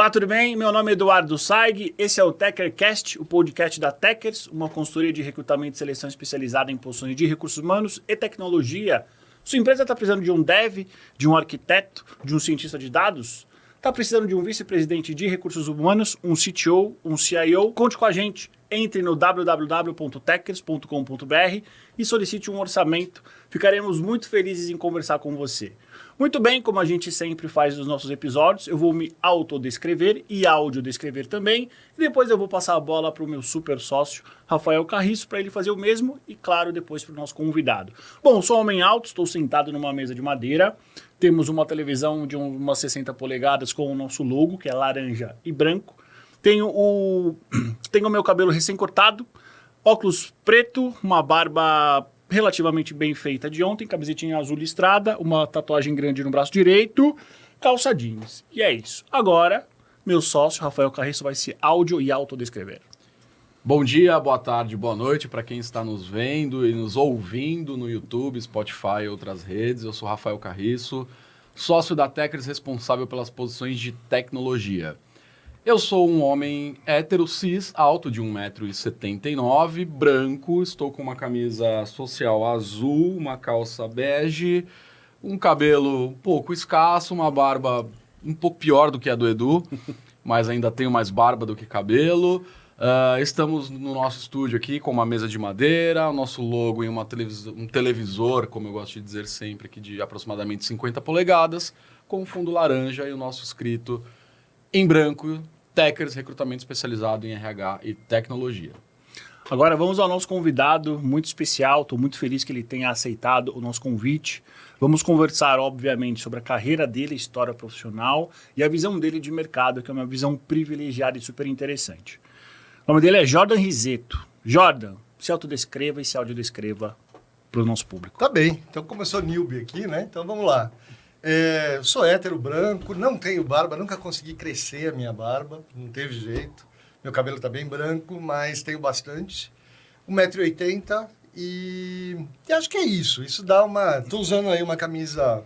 Olá, tudo bem? Meu nome é Eduardo Saig, esse é o TeckerCast, o podcast da Teckers, uma consultoria de recrutamento e seleção especializada em posições de recursos humanos e tecnologia. Sua empresa está precisando de um dev, de um arquiteto, de um cientista de dados? Está precisando de um vice-presidente de recursos humanos, um CTO, um CIO? Conte com a gente. Entre no www.teckers.com.br e solicite um orçamento. Ficaremos muito felizes em conversar com você. Muito bem, como a gente sempre faz nos nossos episódios, eu vou me autodescrever e audiodescrever também. E depois eu vou passar a bola para o meu super sócio, Rafael Carriço, para ele fazer o mesmo e, claro, depois para o nosso convidado. Bom, sou homem alto, estou sentado numa mesa de madeira. Temos uma televisão de umas 60 polegadas com o nosso logo, que é laranja e branco. Tenho o meu cabelo recém-cortado, óculos preto, uma barba relativamente bem feita de ontem, camisetinha azul listrada, uma tatuagem grande no braço direito, calça jeans. E é isso. Agora, meu sócio, Rafael Carriço, vai se áudio e autodescrever. Bom dia, boa tarde, boa noite para quem está nos vendo e nos ouvindo no YouTube, Spotify e outras redes. Eu sou Rafael Carriço, sócio da Teckers, responsável pelas posições de tecnologia. Eu sou um homem hétero, cis, alto de 1,79 m, branco, estou com uma camisa social azul, uma calça bege, um cabelo um pouco escasso, uma barba um pouco pior do que a do Edu, mas ainda tenho mais barba do que cabelo. Estamos no nosso estúdio aqui com uma mesa de madeira, o nosso logo em um televisor, como eu gosto de dizer sempre, aqui de aproximadamente 50 polegadas, com um fundo laranja e o nosso escrito em branco, Teckers, recrutamento especializado em RH e tecnologia. Agora vamos ao nosso convidado muito especial, estou muito feliz que ele tenha aceitado o nosso convite. Vamos conversar, obviamente, sobre a carreira dele, história profissional e a visão dele de mercado, que é uma visão privilegiada e super interessante. O nome dele é Jordan Riseto. Jordan, se autodescreva e se audiodescreva para o nosso público. Tá bem, então como eu sou newbie aqui, né? Então vamos lá. Sou hétero, branco, não tenho barba, nunca consegui crescer a minha barba, não teve jeito. Meu cabelo tá bem branco, mas tenho bastante. 1,80 m e acho que é isso. Isso dá uma... Tô usando aí uma camisa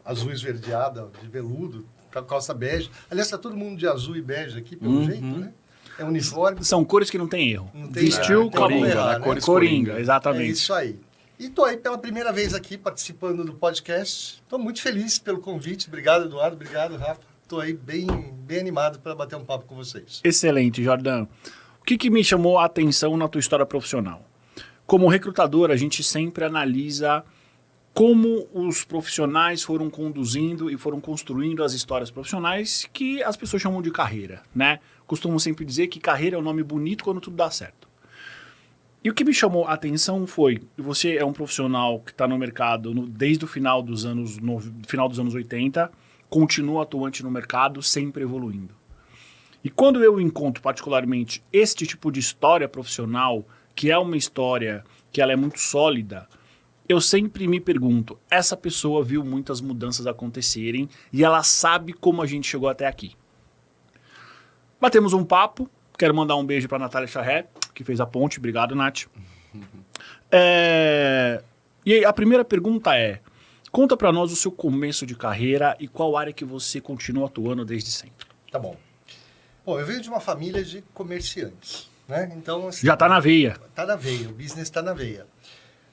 azul esverdeada, de veludo, calça bege. Aliás, tá todo mundo de azul e bege aqui, pelo jeito, né? É uniforme. São cores que não tem erro. Não tem Vestiu, acabou. Coringa, exatamente. É isso aí. E estou aí pela primeira vez aqui participando do podcast. Estou muito feliz pelo convite. Obrigado, Eduardo. Obrigado, Rafa. Estou aí bem animado para bater um papo com vocês. Excelente, Jordan. O que me chamou a atenção na tua história profissional? Como recrutador, a gente sempre analisa como os profissionais foram conduzindo e foram construindo as histórias profissionais que as pessoas chamam de carreira, né? Costumam sempre dizer que carreira é um nome bonito quando tudo dá certo. E o que me chamou a atenção foi, você é um profissional que está no mercado desde o final dos anos 80, continua atuante no mercado, sempre evoluindo. E quando eu encontro particularmente este tipo de história profissional, que é uma história que ela é muito sólida, eu sempre me pergunto, essa pessoa viu muitas mudanças acontecerem e ela sabe como a gente chegou até aqui. Batemos um papo, quero mandar um beijo para a Natália Charré, que fez a ponte. Obrigado, Nath. E aí, a primeira pergunta é, conta para nós o seu começo de carreira e qual área que você continua atuando desde sempre. Tá bom. Bom, eu venho de uma família de comerciantes, né? Então, assim, já tá na veia. Tá na veia, o business tá na veia.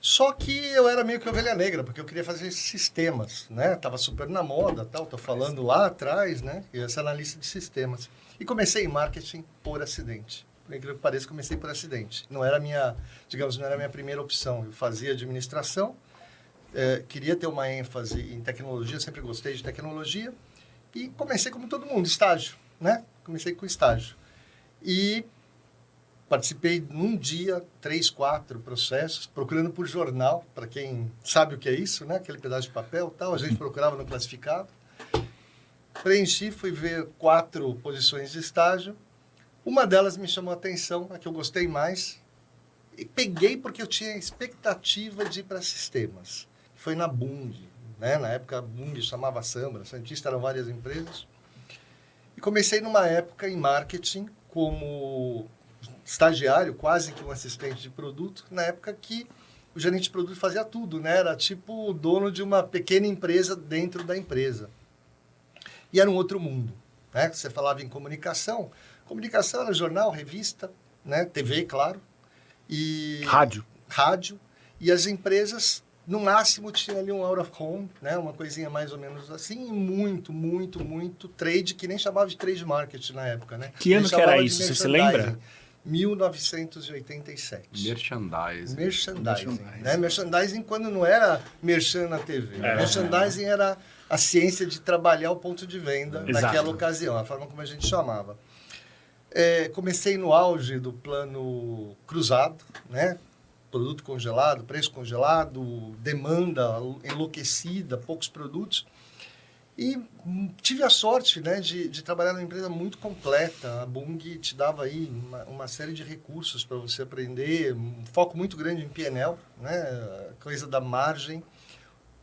Só que eu era meio que ovelha negra, porque eu queria fazer sistemas, né? Tava super na moda, tal, tô falando lá atrás, né? Eu era analista de sistemas. E comecei em marketing por acidente. Por incrível que pareça, comecei por acidente. Não era minha primeira opção. Eu fazia administração, queria ter uma ênfase em tecnologia, sempre gostei de tecnologia. E comecei como todo mundo, estágio, né? Comecei com estágio. E participei num dia, 3, 4 processos, procurando por jornal, para quem sabe o que é isso, né? Aquele pedaço de papel, tal, a gente procurava no classificado. Preenchi, fui ver 4 posições de estágio. Uma delas me chamou a atenção, a que eu gostei mais, e peguei porque eu tinha expectativa de ir para sistemas. Foi na Bung, né? Na época a Bung chamava Sambra, Santista, eram várias empresas. E comecei numa época em marketing como estagiário, quase que um assistente de produto, na época que o gerente de produto fazia tudo, né? Era tipo o dono de uma pequena empresa dentro da empresa. E era um outro mundo. né? Você falava em comunicação. Comunicação era jornal, revista, né? TV, claro. E rádio. E as empresas, no máximo, tinha ali um out of home, né? Uma coisinha mais ou menos assim. E muito trade, que nem chamava de trade marketing na época, né? Que ano que era isso? Você se lembra? 1987. Merchandising. Né? Merchandising quando não era merchan na TV. Merchandising era a ciência de trabalhar o ponto de venda naquela ocasião, a forma como a gente chamava. Comecei no auge do plano cruzado, né? Produto congelado, preço congelado, demanda enlouquecida, poucos produtos. E tive a sorte, né, de trabalhar numa empresa muito completa. A Bung te dava aí uma série de recursos para você aprender, um foco muito grande em P&L, né, coisa da margem.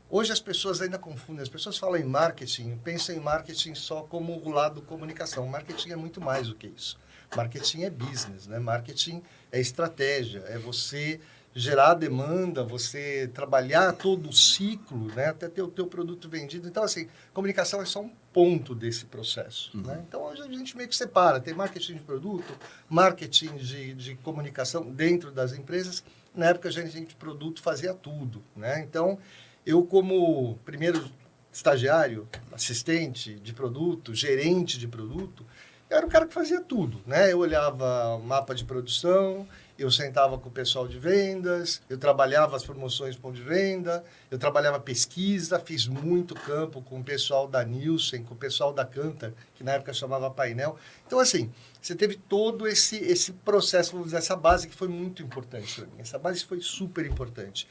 Hoje as pessoas ainda confundem, as pessoas falam em marketing, pensam em marketing só como o lado comunicação. Marketing é muito mais do que isso. Marketing é business, né? Marketing é estratégia, é você gerar demanda, você trabalhar todo o ciclo, né, até ter o teu produto vendido. Então, assim, comunicação é só um ponto desse processo. Né? Então, hoje a gente meio que separa. Tem marketing de produto, marketing de comunicação dentro das empresas. Na época, a gente de produto fazia tudo. Né? Então, eu como primeiro estagiário, assistente de produto, gerente de produto, eu era o cara que fazia tudo. Né? Eu olhava o mapa de produção, eu sentava com o pessoal de vendas, eu trabalhava as promoções de ponto de venda, eu trabalhava pesquisa, fiz muito campo com o pessoal da Nielsen, com o pessoal da Kantar, que na época chamava Painel. Então, assim, você teve todo esse processo, vamos dizer, essa base que foi muito importante para mim. Essa base foi super importante.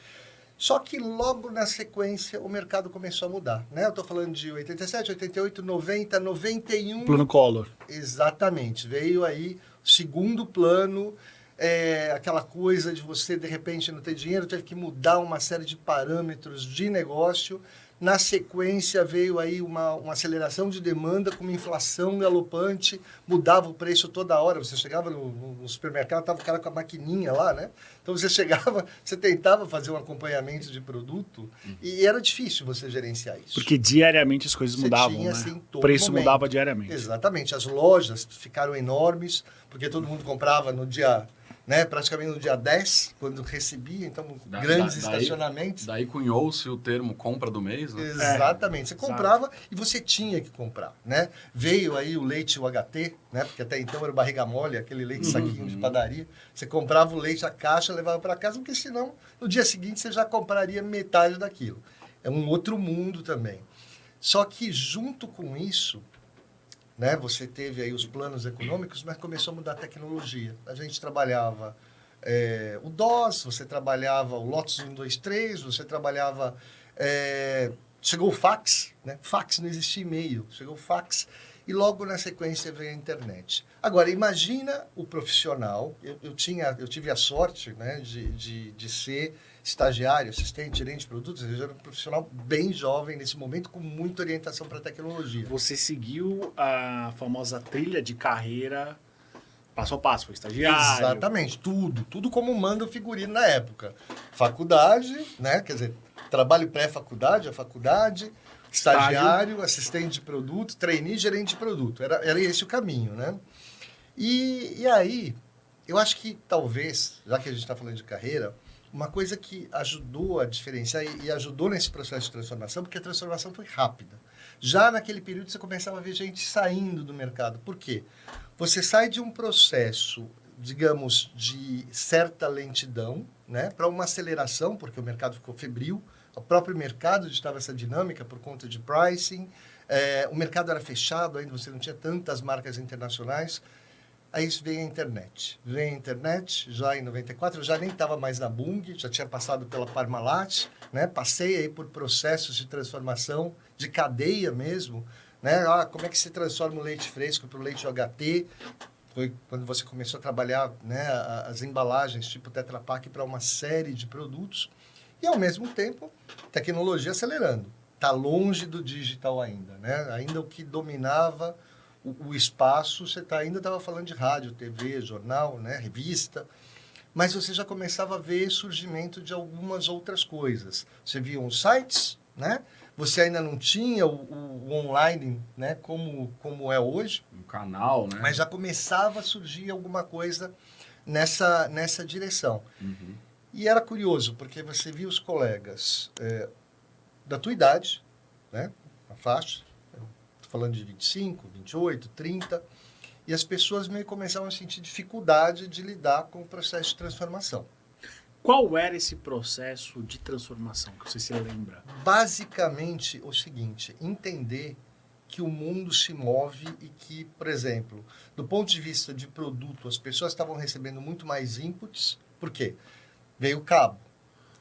Só que logo na sequência o mercado começou a mudar. Né? Eu estou falando de 87, 88, 90, 91... Plano Collor. Exatamente. Veio aí o segundo plano... aquela coisa de você, de repente, não ter dinheiro, teve que mudar uma série de parâmetros de negócio. Na sequência, veio aí uma aceleração de demanda com uma inflação galopante, mudava o preço toda hora. Você chegava no supermercado, estava o cara com a maquininha lá, né? Então, você chegava, você tentava fazer um acompanhamento de produto e era difícil você gerenciar isso. Porque diariamente as coisas mudavam, tinha, né? assim, O preço mudava diariamente. Exatamente. As lojas ficaram enormes, porque todo mundo comprava no dia... Né, praticamente no dia 10, quando recebia, então, grandes estacionamentos. Daí cunhou-se o termo compra do mês, né? Exatamente. Você comprava e você tinha que comprar, né? Veio aí o leite UHT, né? Porque até então era o barriga mole, aquele leite saquinho de padaria. Você comprava o leite, a caixa, levava para casa, porque senão, no dia seguinte, você já compraria metade daquilo. É um outro mundo também. Só que, junto com isso... Né? Você teve aí os planos econômicos, mas começou a mudar a tecnologia. A gente trabalhava o DOS, você trabalhava o Lotus 1, 2, 3, você trabalhava... chegou o fax, né? Fax, não existia e-mail, chegou o fax e logo na sequência veio a internet. Agora, imagina o profissional, eu tive a sorte, né, de ser estagiário, assistente, gerente de produtos, eu era um profissional bem jovem nesse momento, com muita orientação para a tecnologia. Você seguiu a famosa trilha de carreira passo a passo, foi estagiário. Exatamente, tudo como manda o figurino na época. Faculdade, né, quer dizer, trabalho pré-faculdade, a faculdade, estagiário, assistente de produto, trainee, gerente de produto. Era esse o caminho, né? E aí, eu acho que talvez, já que a gente está falando de carreira, uma coisa que ajudou a diferenciar e ajudou nesse processo de transformação, porque a transformação foi rápida. Já naquele período, você começava a ver gente saindo do mercado. Por quê? Você sai de um processo, digamos, de certa lentidão, né, para uma aceleração, porque o mercado ficou febril, o próprio mercado estava essa dinâmica por conta de pricing, o mercado era fechado ainda, você não tinha tantas marcas internacionais. Aí vem a internet. Vem a internet, já em 94, eu já nem estava mais na Bung, já tinha passado pela Parmalat, né? Passei aí por processos de transformação, de cadeia mesmo, né? Como é que se transforma o leite fresco para o leite UHT? Foi quando você começou a trabalhar, né, as embalagens tipo Tetra Pak para uma série de produtos. E, ao mesmo tempo, tecnologia acelerando. Está longe do digital ainda, né? Ainda o que dominava o espaço, você ainda estava falando de rádio, TV, jornal, né, revista, mas você já começava a ver surgimento de algumas outras coisas. Você via os sites, né? Você ainda não tinha o online, né? Como é hoje. Um canal, né? Mas já começava a surgir alguma coisa nessa direção. Uhum. E era curioso, porque você via os colegas da tua idade, né? A faixa, estou falando de 25, 28, 30, e as pessoas meio começavam a sentir dificuldade de lidar com o processo de transformação. Qual era esse processo de transformação que você se lembra? Basicamente, o seguinte, entender que o mundo se move e que, por exemplo, do ponto de vista de produto, as pessoas estavam recebendo muito mais inputs. Por quê? Veio o cabo.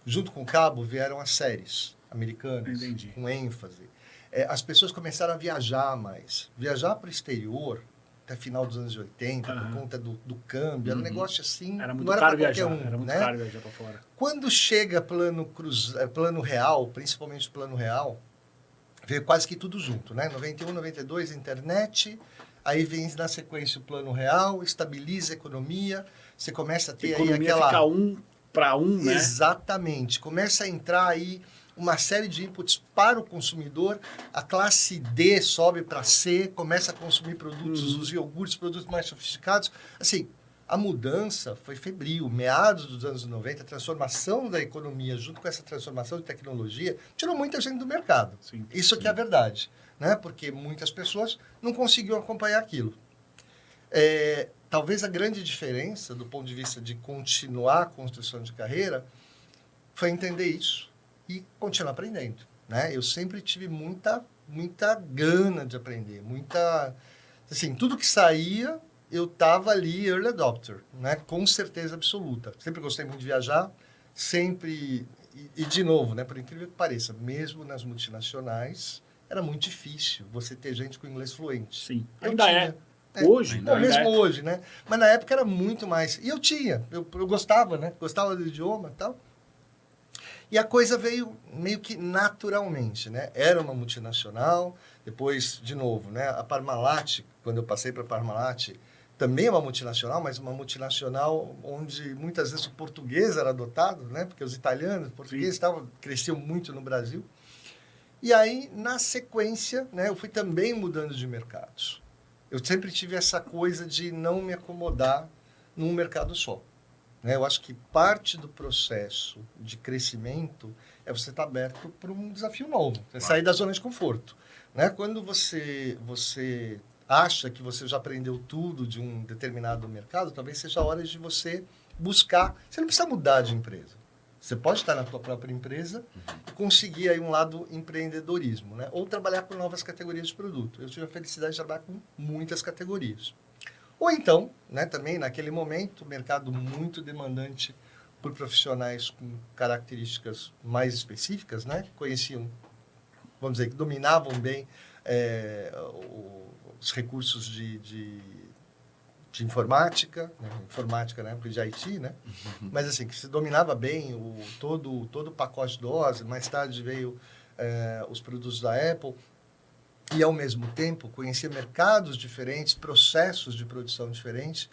Junto com o cabo vieram as séries americanas, Entendi. com ênfase. As pessoas começaram a viajar mais. Viajar para o exterior, até final dos anos 80, por conta do câmbio, era um negócio assim... Era muito não caro pra viajar, qualquer era muito né? caro viajar para fora. Quando chega plano real, principalmente plano real, veio quase que tudo junto, né? 91, 92, internet, aí vem na sequência o plano real, estabiliza a economia, você começa a ter A economia aí aquela... fica 1 para 1, né? Exatamente. Começa a entrar aí uma série de inputs para o consumidor, a classe D sobe para C, começa a consumir produtos, os iogurtes, produtos mais sofisticados. Assim, a mudança foi febril. Meados dos anos 90, a transformação da economia, junto com essa transformação de tecnologia, tirou muita gente do mercado. Sim, Isso que é a verdade, né? Porque muitas pessoas não conseguiam acompanhar aquilo. Talvez a grande diferença, do ponto de vista de continuar a construção de carreira, foi entender isso e continuar aprendendo, né? Eu sempre tive muita gana de aprender, assim, tudo que saía, eu estava ali early adopter, né? Com certeza absoluta. Sempre gostei muito de viajar, sempre... E de novo, né? Por incrível que pareça, mesmo nas multinacionais, era muito difícil você ter gente com inglês fluente. Sim. Eu Ainda tinha. Hoje? Não, ainda mesmo é. hoje, né? Mas na época era muito mais. E eu tinha, eu gostava, né? Gostava do idioma e tal. E a coisa veio meio que naturalmente, né? Era uma multinacional, depois, de novo, né? A Parmalat, quando eu passei para a Parmalat, também é uma multinacional, mas uma multinacional onde muitas vezes o português era adotado, né? Porque os italianos, os portugueses cresciam muito no Brasil. E aí, na sequência, né? Eu fui também mudando de mercados. Eu sempre tive essa coisa de não me acomodar num mercado só. Eu acho que parte do processo de crescimento é você estar aberto para um desafio novo, sair da zona de conforto. Quando você acha que você já aprendeu tudo de um determinado mercado, talvez seja a hora de você buscar. Você não precisa mudar de empresa. Você pode estar na tua própria empresa e conseguir aí um lado empreendedorismo, né? Ou trabalhar com novas categorias de produto. Eu tive a felicidade de trabalhar com muitas categorias. Ou então, né, também naquele momento, o mercado muito demandante por profissionais com características mais específicas, né? Conheciam, vamos dizer, que dominavam bem os recursos de informática, né? Informática na época de IT, né? Mas assim, que se dominava bem todo o pacote DOS, mais tarde veio os produtos da Apple, e ao mesmo tempo conhecia mercados diferentes, processos de produção diferentes,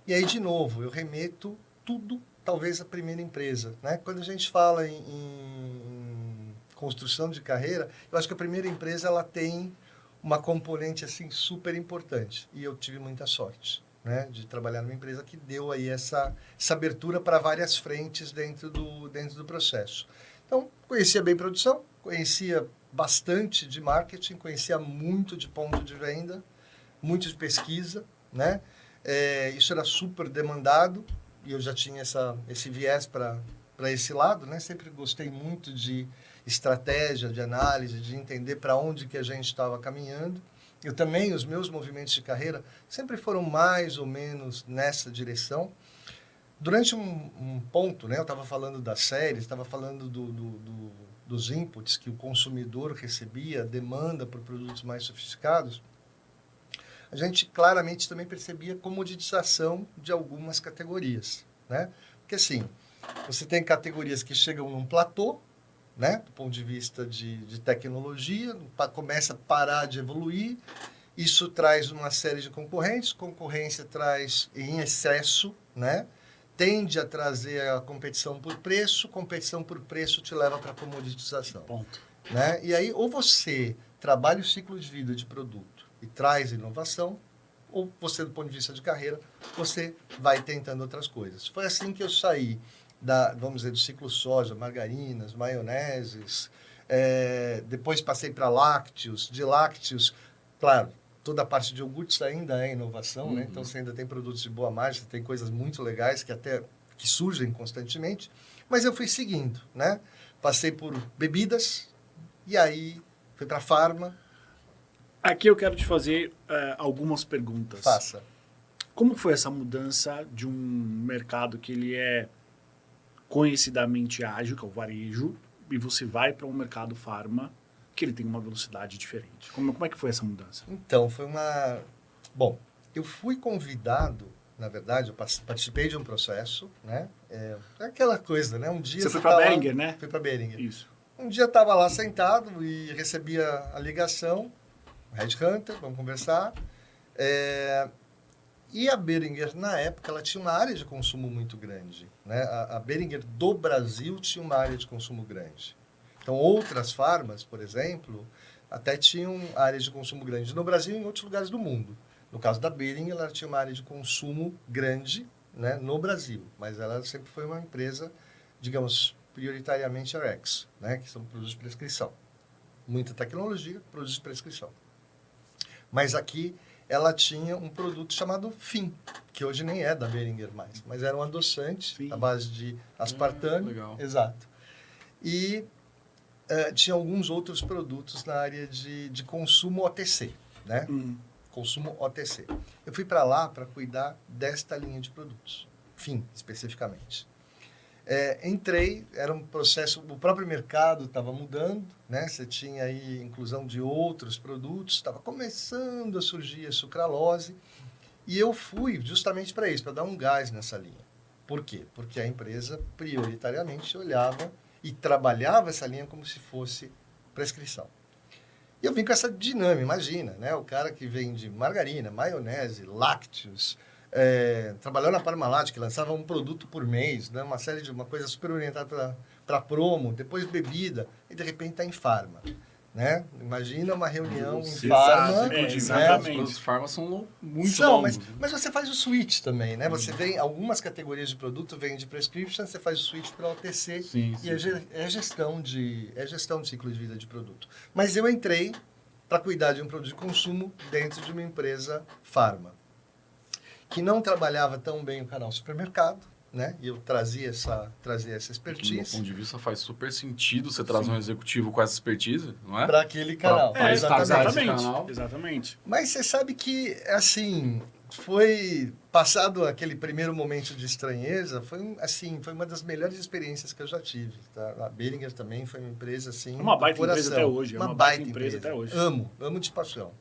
e aí de novo eu remeto tudo, talvez a primeira empresa, né? Quando a gente fala em construção de carreira, eu acho que a primeira empresa ela tem uma componente assim super importante, e eu tive muita sorte, né, de trabalhar numa empresa que deu aí essa abertura para várias frentes dentro do processo. Então, conhecia bem produção, conhecia bastante de marketing, conhecia muito de ponto de venda, muito de pesquisa, né? Isso era super demandado e eu já tinha esse viés para esse lado, né? Sempre gostei muito de estratégia, de análise, de entender para onde que a gente estava caminhando. Eu também, os meus movimentos de carreira sempre foram mais ou menos nessa direção. Durante um ponto, né, eu estava falando das séries, estava falando dos inputs que o consumidor recebia, demanda por produtos mais sofisticados, a gente claramente também percebia comoditização de algumas categorias, né? Porque assim, você tem categorias que chegam num platô, né, do ponto de vista de tecnologia, começa a parar de evoluir, isso traz uma série de concorrentes, concorrência traz em excesso, né? Tende a trazer a competição por preço te leva para a comoditização. Ponto. né? E aí, ou você trabalha o ciclo de vida de produto e traz inovação, ou você, do ponto de vista de carreira, você vai tentando outras coisas. Foi assim que eu saí vamos dizer, do ciclo soja, margarinas, maioneses, depois passei para lácteos, de lácteos, claro, toda a parte de iogurtes ainda é inovação, né? Então você ainda tem produtos de boa margem, tem coisas muito legais que surgem constantemente, mas eu fui seguindo, né? Passei por bebidas e aí fui para farma. Aqui eu quero te fazer algumas perguntas. Faça. Como foi essa mudança de um mercado que ele é conhecidamente ágil, que é o varejo, e você vai para um mercado farma que ele tem uma velocidade diferente? Como é que foi essa mudança? Então, foi uma... Bom, eu fui convidado, na verdade, eu participei de um processo, né? É aquela coisa, né? Um dia você foi para Boehringer, lá, né? Fui para Boehringer. Isso. Um dia eu estava lá sentado e recebia a ligação, Headhunter, vamos conversar. E a Boehringer, na época, ela tinha uma área de consumo muito grande, né? A Boehringer do Brasil tinha uma área de consumo grande. Então, outras farmas, por exemplo, até tinham áreas de consumo grande no Brasil e em outros lugares do mundo. No caso da Boehringer, ela tinha uma área de consumo grande, né, no Brasil, mas ela sempre foi uma empresa, digamos, prioritariamente Rx, né, que são produtos de prescrição. Muita tecnologia, produtos de prescrição. Mas aqui ela tinha um produto chamado Fim, que hoje nem é da Boehringer mais, mas era um adoçante à base de aspartame. Legal. Exato. E tinha alguns outros produtos na área de consumo OTC, né? Consumo OTC. Eu fui para lá para cuidar desta linha de produtos, Fim, especificamente. Entrei, era um processo, o próprio mercado estava mudando, né? Você tinha aí inclusão de outros produtos, estava começando a surgir a sucralose, e eu fui justamente para isso, para dar um gás nessa linha. Por quê? Porque a empresa prioritariamente olhava e trabalhava essa linha como se fosse prescrição. E eu vim com essa dinâmica, imagina, né? O cara que vende margarina, maionese, lácteos, trabalhou na Parmalat, que lançava um produto por mês, né? Uma coisa super orientada para promo, depois bebida, e de repente está em farma. Né? Imagina uma reunião em farma. Exatamente. Os farmas são muito longos. Né? Mas você faz o switch também, né? Você tem algumas categorias de produto, vem de prescription, você faz o switch para OTC é gestão de ciclo de vida de produto. Mas eu entrei para cuidar de um produto de consumo dentro de uma empresa farma, que não trabalhava tão bem o canal supermercado, né? E eu trazia essa expertise. Do meu ponto de vista, faz super sentido você trazer um executivo com essa expertise, não é? Para aquele canal. Exatamente. Mas você sabe que, assim, foi passado aquele primeiro momento de estranheza, foi uma das melhores experiências que eu já tive. Tá? A Boehringer também foi uma empresa, assim, uma baita empresa até hoje. Uma baita empresa até hoje. Amo de paixão.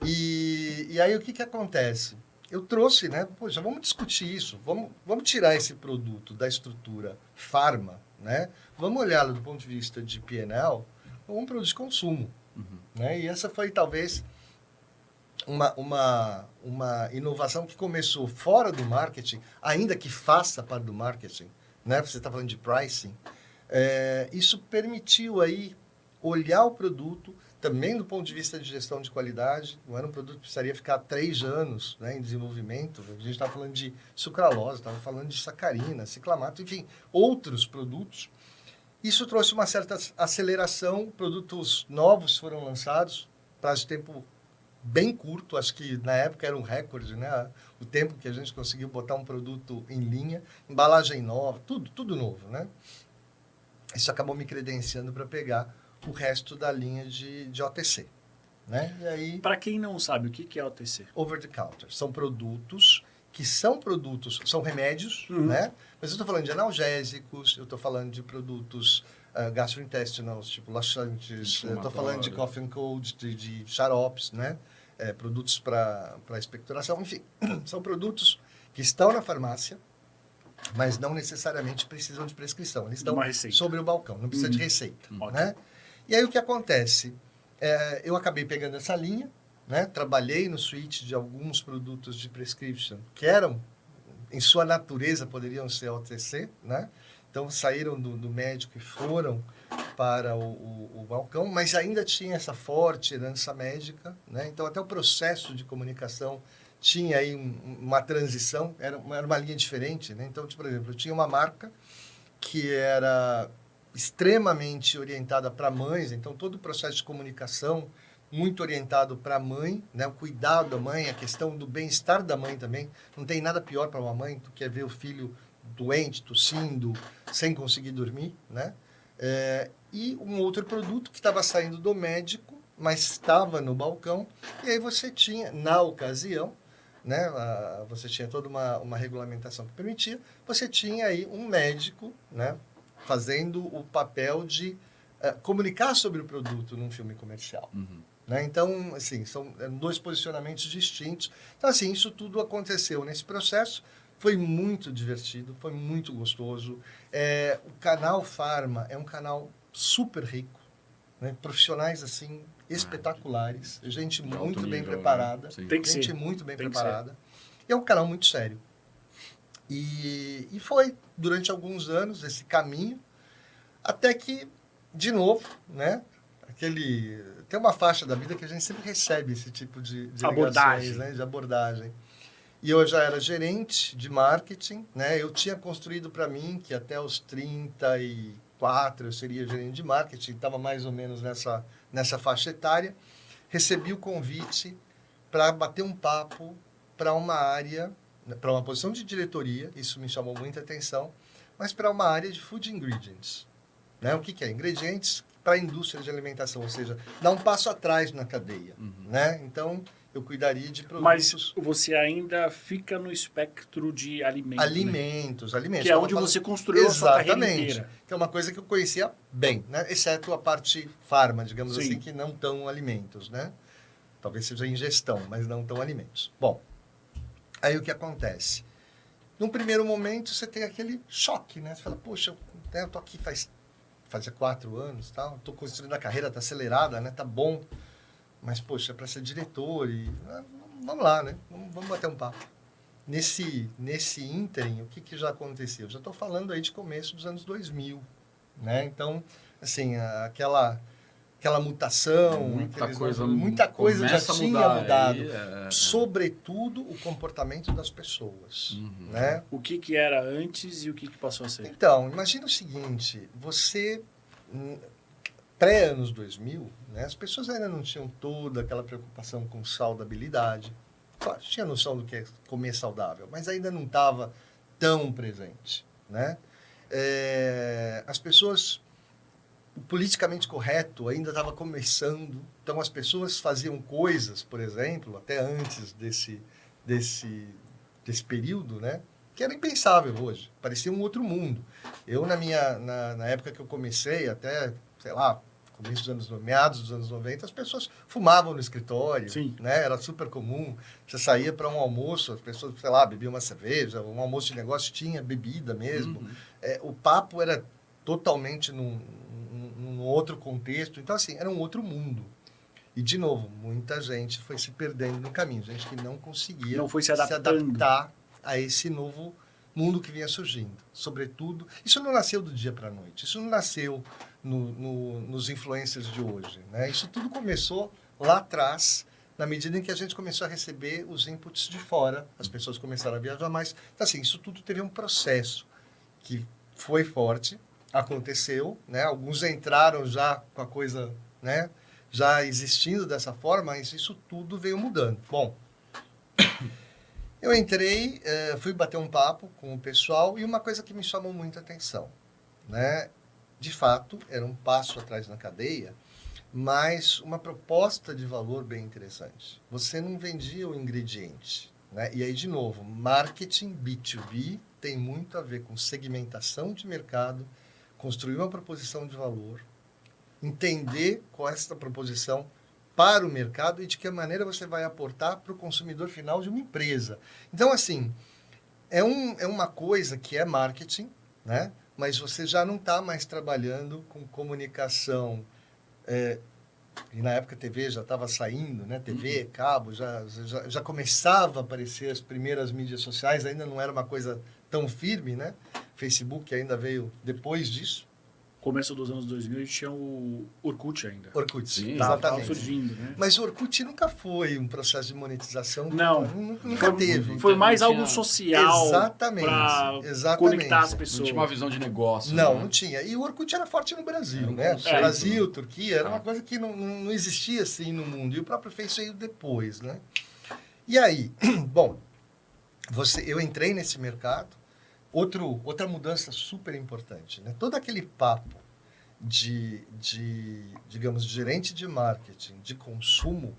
E aí, o que acontece? Eu trouxe, né? Poxa, vamos discutir isso. Vamos tirar esse produto da estrutura farma, né? Vamos olhá-lo do ponto de vista de P&L como um produto de consumo. Né? E essa foi, talvez, uma inovação que começou fora do marketing, ainda que faça parte do marketing, né? Você está falando de pricing. Isso permitiu aí olhar o produto também do ponto de vista de gestão de qualidade. Não era um produto que precisaria ficar 3 anos, né, em desenvolvimento. A gente estava falando de sucralose, estava falando de sacarina, ciclamato, enfim, outros produtos. Isso trouxe uma certa aceleração, produtos novos foram lançados, prazo de tempo bem curto, acho que na época era um recorde, né? O tempo que a gente conseguiu botar um produto em linha, embalagem nova, tudo novo, né? Isso acabou me credenciando para pegar o resto da linha de OTC, né? E aí, para quem não sabe, o que é OTC? Over the counter. São produtos são remédios, né? Mas eu estou falando de analgésicos, eu estou falando de produtos gastrointestinais, tipo laxantes, eu estou falando de cough and cold, de xaropes, né? Produtos para expectoração, enfim, são produtos que estão na farmácia, mas não necessariamente precisam de prescrição. Eles estão sobre o balcão, não precisa de receita, né? E aí o que acontece? Eu acabei pegando essa linha, né? Trabalhei no suíte de alguns produtos de prescription que eram, em sua natureza, poderiam ser OTC, né? Então saíram do médico e foram para o balcão, mas ainda tinha essa forte herança médica, né? Então, até o processo de comunicação tinha aí uma transição, era uma linha diferente, né? Então, por exemplo, eu tinha uma marca que era extremamente orientada para mães, então todo o processo de comunicação muito orientado para a mãe, né? O cuidado da mãe, a questão do bem-estar da mãe também. Não tem nada pior para uma mãe do que ver o filho doente, tossindo, sem conseguir dormir, né? E um outro produto que estava saindo do médico, mas estava no balcão, e aí você tinha, na ocasião, né, você tinha toda uma regulamentação que permitia, você tinha aí um médico, né, fazendo o papel de comunicar sobre o produto num filme comercial. Uhum. Né? Então, assim, são dois posicionamentos distintos. Então, assim, isso tudo aconteceu nesse processo. Foi muito divertido, foi muito gostoso. O canal Pharma é um canal super rico, né? Profissionais, assim, espetaculares, gente de alto muito bem nível, preparada, né? Sim. Tem que gente ser. muito bem Tem que preparada. E é um canal muito sério. E foi, durante alguns anos, esse caminho, até que, de novo, né? Tem uma faixa da vida que a gente sempre recebe esse tipo de Abordagem. ligações, né? De abordagem. E eu já era gerente de marketing, né? Eu tinha construído para mim que até os 34 eu seria gerente de marketing, estava mais ou menos nessa faixa etária. Recebi o convite para bater um papo para uma área, para uma posição de diretoria, isso me chamou muita atenção, mas para uma área de food ingredients. Né? O que é? Ingredientes para a indústria de alimentação, ou seja, dar um passo atrás na cadeia. Uhum. Né? Então, eu cuidaria de produtos... Mas você ainda fica no espectro de alimentos. Alimentos. Que é onde você construiu a sua carreira inteira. Que é uma coisa que eu conhecia bem, né? Exceto a parte farma, digamos Sim. assim, que não tão alimentos, né? Talvez seja ingestão, mas não tão alimentos. Bom, aí o que acontece? Num primeiro momento, você tem aquele choque, né? Você fala, poxa, eu tô aqui fazia 4 anos, tal, estou construindo a carreira, tá acelerada, né? Tá bom, mas, poxa, para ser diretor e... vamos lá, né? Vamos bater um papo. Nesse ínterim, o que já aconteceu? Já estou falando aí de começo dos anos 2000, né? Então, assim, aquela mutação... muita coisa já tinha mudado. Sobretudo, o comportamento das pessoas, né? O que era antes e o que passou a ser? Então, imagina o seguinte, você... Pré-anos 2000, né, as pessoas ainda não tinham toda aquela preocupação com saudabilidade. Claro, tinha noção do que é comer saudável, mas ainda não estava tão presente. Né? As pessoas... O politicamente correto ainda estava começando. Então, as pessoas faziam coisas, por exemplo, até antes desse período, né, que era impensável hoje. Parecia um outro mundo. Eu, na época que eu comecei, até, sei lá, meados dos anos 90, as pessoas fumavam no escritório, né? Era super comum. Você saía para um almoço, as pessoas, sei lá, bebiam uma cerveja, um almoço de negócio tinha bebida mesmo. O papo era totalmente num outro contexto. Então, assim, era um outro mundo. E, de novo, muita gente foi se perdendo no caminho. Gente que não conseguia não foi se adaptar a esse novo mundo que vinha surgindo. Sobretudo, isso não nasceu do dia para a noite. Isso não nasceu nos influencers de hoje. Né? Isso tudo começou lá atrás, na medida em que a gente começou a receber os inputs de fora. As pessoas começaram a viajar mais. Então, assim, isso tudo teve um processo que foi forte, aconteceu. Né? Alguns entraram já com a coisa, né, já existindo dessa forma, mas isso tudo veio mudando. Bom, eu entrei, fui bater um papo com o pessoal e uma coisa que me chamou muita atenção, né? De fato, era um passo atrás na cadeia, mas uma proposta de valor bem interessante. Você não vendia o ingrediente, né? E aí, de novo, marketing B2B tem muito a ver com segmentação de mercado, construir uma proposição de valor, entender qual é essa proposição para o mercado e de que maneira você vai aportar para o consumidor final de uma empresa. Então, assim, é uma coisa que é marketing, né? Mas você já não está mais trabalhando com comunicação. E na época a TV já estava saindo, né? TV, cabo, já começava a aparecer as primeiras mídias sociais, ainda não era uma coisa tão firme, né? Facebook ainda veio depois disso. começo dos anos 2000, a gente tinha o Orkut ainda. Orkut, Sim, Tava exatamente. surgindo, né? Mas o Orkut nunca foi um processo de monetização. Não. Nunca teve. Foi mais Não algo tinha- social Exatamente, para exatamente. conectar as Não pessoas. tinha uma visão de negócio. Não, né? não tinha. E o Orkut era forte no Brasil, Era um né? conceito, Brasil, né? Turquia, era uma coisa que não existia assim no mundo. E o próprio Face veio depois, né? E aí, bom, eu entrei nesse mercado. Outra mudança super importante, né? Todo aquele papo digamos, gerente de marketing, de consumo,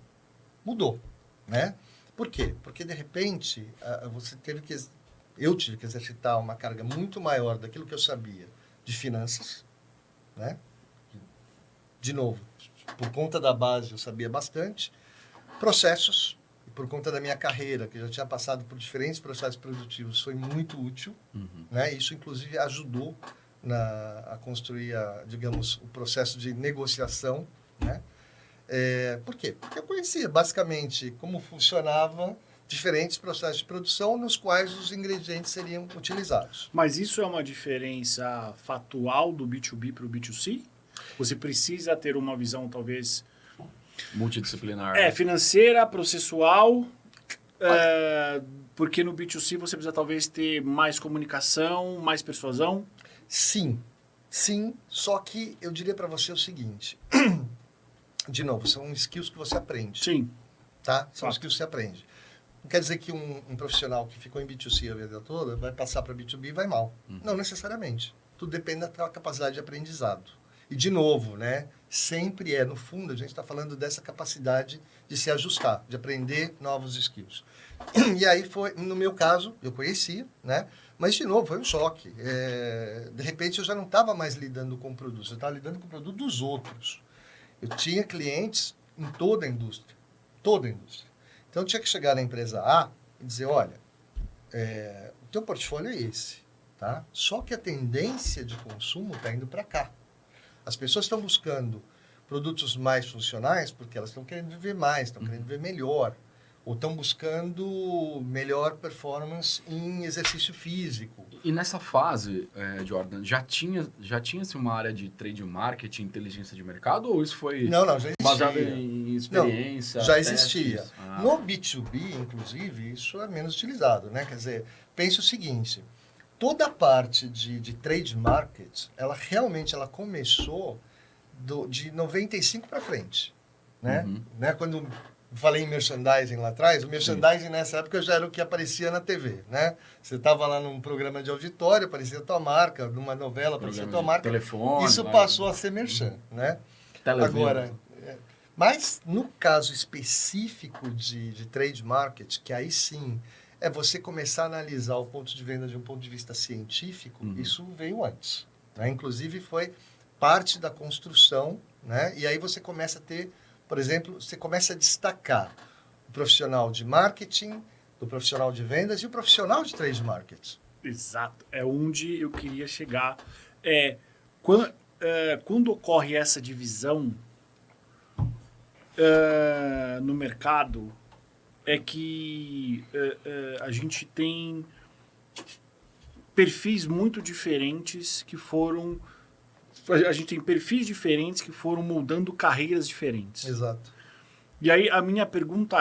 mudou, né? Por quê? Porque, de repente, eu tive que exercitar uma carga muito maior daquilo que eu sabia de finanças, né? De novo, por conta da base eu sabia bastante, processos, e por conta da minha carreira, que eu já tinha passado por diferentes processos produtivos, foi muito útil, né? Isso, inclusive, ajudou a construir, digamos, o processo de negociação, né? Por quê? Porque eu conhecia, basicamente, como funcionava diferentes processos de produção nos quais os ingredientes seriam utilizados. Mas isso é uma diferença fatual do B2B para o B2C? Você precisa ter uma visão, talvez, Multidisciplinar. financeira, processual, porque no B2C você precisa talvez ter mais comunicação, mais persuasão? Sim, só que eu diria para você o seguinte, de novo, são skills que você aprende, Sim. tá? São skills que você aprende. Não quer dizer que um profissional que ficou em B2C a vida toda vai passar para B2B e vai mal. Não necessariamente. Tudo depende da tua capacidade de aprendizado. E, de novo, né? Sempre no fundo, a gente está falando dessa capacidade de se ajustar, de aprender novos skills. E aí foi, no meu caso, eu conhecia, né? Mas, de novo, foi um choque. De repente, eu já não estava mais lidando com produtos, eu estava lidando com o produto dos outros. Eu tinha clientes em toda a indústria. Toda a indústria. Então, eu tinha que chegar na empresa A e dizer, olha, o teu portfólio é esse, tá? Só que a tendência de consumo está indo para cá. As pessoas estão buscando produtos mais funcionais porque elas estão querendo viver mais, estão querendo viver melhor. Ou estão buscando melhor performance em exercício físico. E nessa fase, Jordan, já tinha-se uma área de trade marketing, inteligência de mercado, ou isso foi Não, já existia. baseado em experiência? Não, já existia. Testes? No B2B, inclusive, isso é menos utilizado, né? Quer dizer, pense o seguinte, toda a parte de trade market, ela realmente começou de 95 para frente, né? Né? Quando falei em merchandising lá atrás, o merchandising nessa época já era o que aparecia na TV, né? Você estava lá num programa de auditório, aparecia a tua marca, numa novela, aparecia a tua marca. Telefone, isso passou a ser merchan, né? Agora, mas no caso específico de trade market, que aí sim é você começar a analisar o ponto de venda de um ponto de vista científico, isso veio antes, né? Inclusive foi parte da construção, né? E aí você começa a ter, por exemplo, você começa a destacar o profissional de marketing, do profissional de vendas e o profissional de trade market. Exato. É onde eu queria chegar. Quando ocorre essa divisão no mercado, é que a gente tem perfis muito diferentes que foram... A gente tem perfis diferentes que foram moldando carreiras diferentes. Exato. E aí a minha pergunta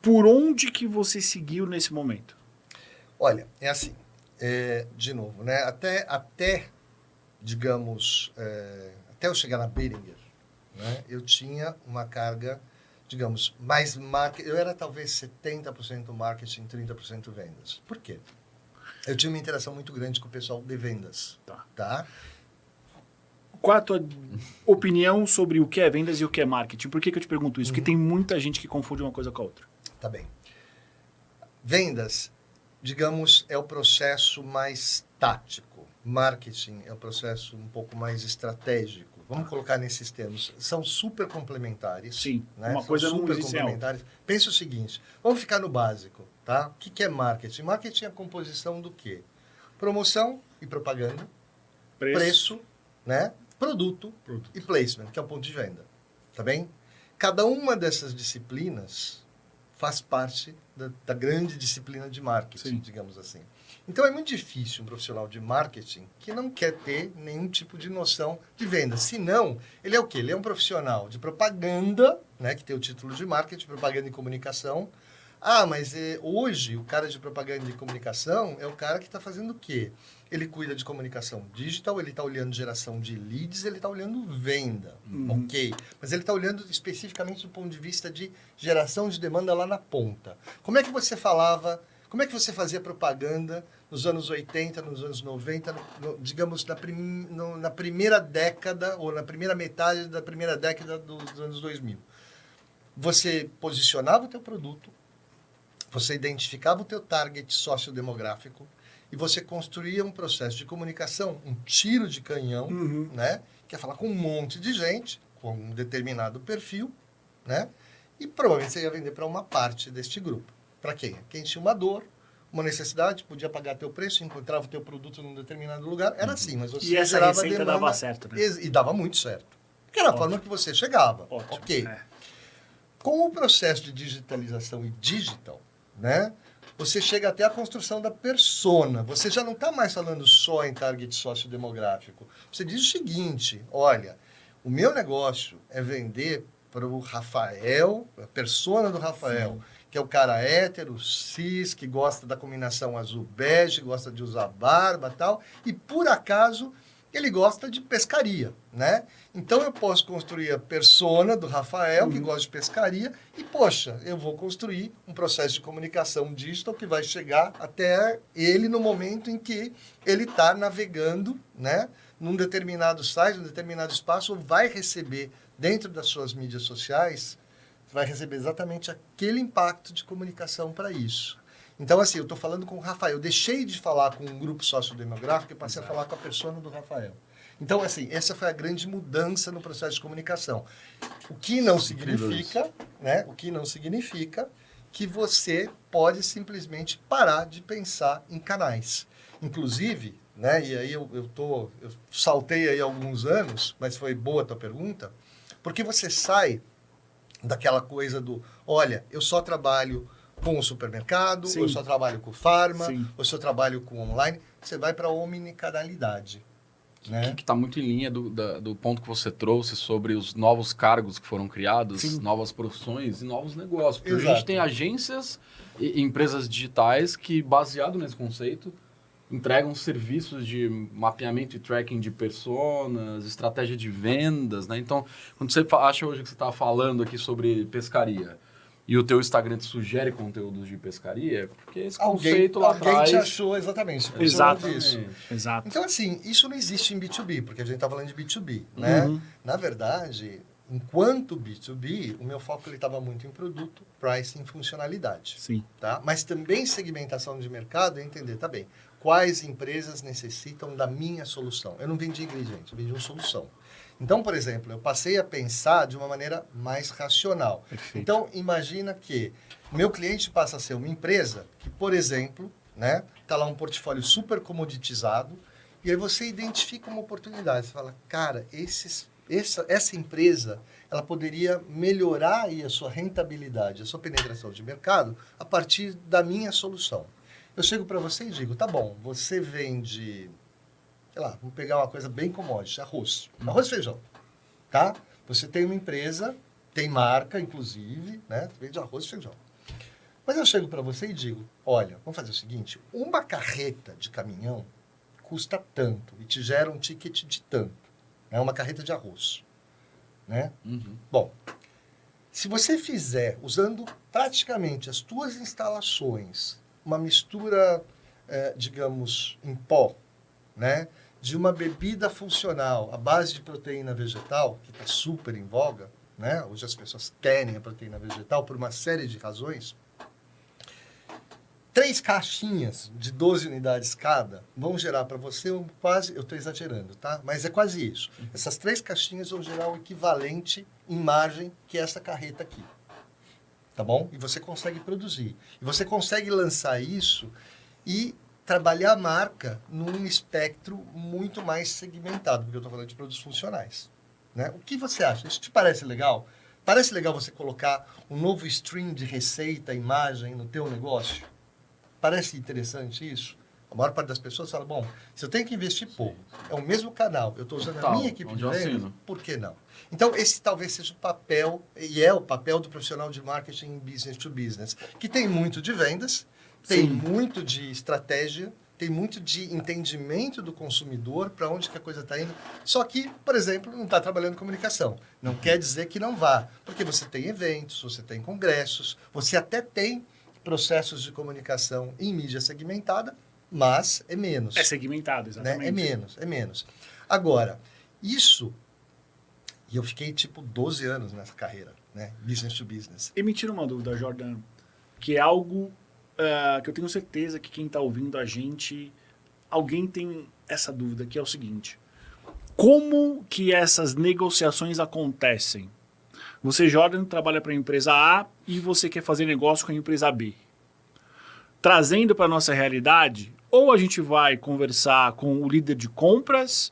por onde que você seguiu nesse momento? Olha, é assim, de novo, né? Até digamos, até eu chegar na Behringer, né? Eu tinha uma carga, digamos, mais marketing. Eu era talvez 70% marketing, 30% vendas. Por quê? Eu tinha uma interação muito grande com o pessoal de vendas. Tá? Qual a tua opinião sobre o que é vendas e o que é marketing? Por que eu te pergunto isso? Porque tem muita gente que confunde uma coisa com a outra. Tá bem. Vendas, digamos, é o processo mais tático. Marketing é o processo um pouco mais estratégico. Vamos colocar nesses termos. São super complementares. Sim, né? uma São coisa super não complementares. Pensa o seguinte, vamos ficar no básico, tá? O que é marketing? Marketing é a composição do quê? Promoção e propaganda, preço, né? Produto e placement, que é o ponto de venda. Tá bem? Cada uma dessas disciplinas faz parte da grande disciplina de marketing, Sim. digamos assim. Então, é muito difícil um profissional de marketing que não quer ter nenhum tipo de noção de venda. Senão, ele é o quê? Ele é um profissional de propaganda, né, que tem o título de marketing, propaganda e comunicação. Ah, mas hoje o cara de propaganda e comunicação é o cara que está fazendo o quê? Ele cuida de comunicação digital, ele está olhando geração de leads, ele está olhando venda. Ok. Mas ele está olhando especificamente do ponto de vista de geração de demanda lá na ponta. Como é que você falava, como é que você fazia propaganda nos anos 80, nos anos 90, digamos, na primeira década, ou na primeira metade da primeira década dos anos 2000? Você posicionava o teu produto, você identificava o teu target sociodemográfico e você construía um processo de comunicação, um tiro de canhão, né? Que é falar com um monte de gente, com um determinado perfil, né? E provavelmente você ia vender para uma parte deste grupo. Para quem? Quem tinha uma dor, uma necessidade, podia pagar teu preço, encontrava o teu produto num determinado lugar. Era assim, mas você E essa gerava receita demanda, dava certo, né? E dava muito certo. Porque era a forma que você chegava. Ótimo. Ok. É. Com o processo de digitalização e digital, né? Você chega até a construção da persona. Você já não está mais falando só em target sociodemográfico. Você diz o seguinte, olha, o meu negócio é vender para o Rafael, a persona do Rafael, que é o cara hétero, cis, que gosta da combinação azul-bege, gosta de usar barba e tal, e por acaso ele gosta de pescaria, né? Então eu posso construir a persona do Rafael, que gosta de pescaria, e, poxa, eu vou construir um processo de comunicação digital que vai chegar até ele no momento em que ele está navegando, né? Num determinado site, num determinado espaço, ou vai receber dentro das suas mídias sociais, vai receber exatamente aquele impacto de comunicação para isso. Então, assim, eu estou falando com o Rafael. Eu deixei de falar com um grupo sociodemográfico e passei a falar com a persona do Rafael. Então, assim, essa foi a grande mudança no processo de comunicação. O que não significa, né? O que não significa que você pode simplesmente parar de pensar em canais. Inclusive, né? E aí eu saltei aí alguns anos, mas foi boa a tua pergunta, porque você sai daquela coisa do, olha, eu só trabalho com o supermercado, Sim. ou eu só trabalho com farma, Sim. ou eu só trabalho com online, você vai para a omnicanalidade. Né? Que está muito em linha do ponto que você trouxe sobre os novos cargos que foram criados, Sim. novas profissões e novos negócios. Porque a Exato. gente tem agências e empresas digitais que, baseado nesse conceito, entregam serviços de mapeamento e tracking de personas, estratégia de vendas, né? Então, quando você acha hoje que você está falando aqui sobre pescaria e o teu Instagram te sugere conteúdos de pescaria, porque esse conceito lá alguém atrás... te achou exatamente se Exatamente. disso. Exato. Então, assim, isso não existe em B2B, porque a gente está falando de B2B, né? Na verdade, enquanto B2B, o meu foco estava muito em produto, pricing e funcionalidade. Sim. Tá? Mas também segmentação de mercado é entender, tá bem, quais empresas necessitam da minha solução. Eu não vendi ingrediente, eu vendi uma solução. Então, por exemplo, eu passei a pensar de uma maneira mais racional. Perfeito. Então, imagina que meu cliente passa a ser uma empresa que, por exemplo, né, tá lá um portfólio super comoditizado, e aí você identifica uma oportunidade. Você fala, cara, essa empresa, ela poderia melhorar aí a sua rentabilidade, a sua penetração de mercado a partir da minha solução. Eu chego para você e digo, tá bom, você vende, sei lá, vamos pegar uma coisa bem commodity, arroz e feijão, tá? Você tem uma empresa, tem marca, inclusive, né? Vende arroz e feijão. Mas eu chego para você e digo, olha, vamos fazer o seguinte, uma carreta de caminhão custa tanto e te gera um ticket de tanto, né? Uma carreta de arroz, né? Bom, se você fizer, usando praticamente as tuas instalações, uma mistura, digamos, em pó, né, de uma bebida funcional à base de proteína vegetal, que está super em voga, né? Hoje as pessoas querem a proteína vegetal por uma série de razões. 3 caixinhas de 12 unidades cada vão gerar para você quase, eu estou exagerando, tá? Mas é quase isso. Essas 3 caixinhas vão gerar o equivalente em margem que essa carreta aqui. Tá bom? E você consegue produzir. E você consegue lançar isso e trabalhar a marca num espectro muito mais segmentado, porque eu estou falando de produtos funcionais. Né? O que você acha? Isso te parece legal? Parece legal você colocar um novo stream de receita, imagem no teu negócio? Parece interessante isso? A maior parte das pessoas fala, bom, se eu tenho que investir pouco, é o mesmo canal, eu estou usando a minha equipe de venda, por que não? Então, esse talvez seja o papel, e é o papel do profissional de marketing business to business, que tem muito de vendas, tem muito de estratégia, tem muito de entendimento do consumidor, para onde que a coisa está indo. Só que, por exemplo, não está trabalhando em comunicação. Não quer dizer que não vá, porque você tem eventos, você tem congressos, você até tem processos de comunicação em mídia segmentada, mas é menos. É segmentado, exatamente. Né? É menos. Agora, isso... E eu fiquei, 12 anos nessa carreira, né? Business to business. E me tira uma dúvida, Jordan, que é algo que eu tenho certeza que quem está ouvindo a gente, alguém tem essa dúvida, que é o seguinte. Como que essas negociações acontecem? Você, Jordan, trabalha para a empresa A e você quer fazer negócio com a empresa B. Trazendo para a nossa realidade, ou a gente vai conversar com o líder de compras,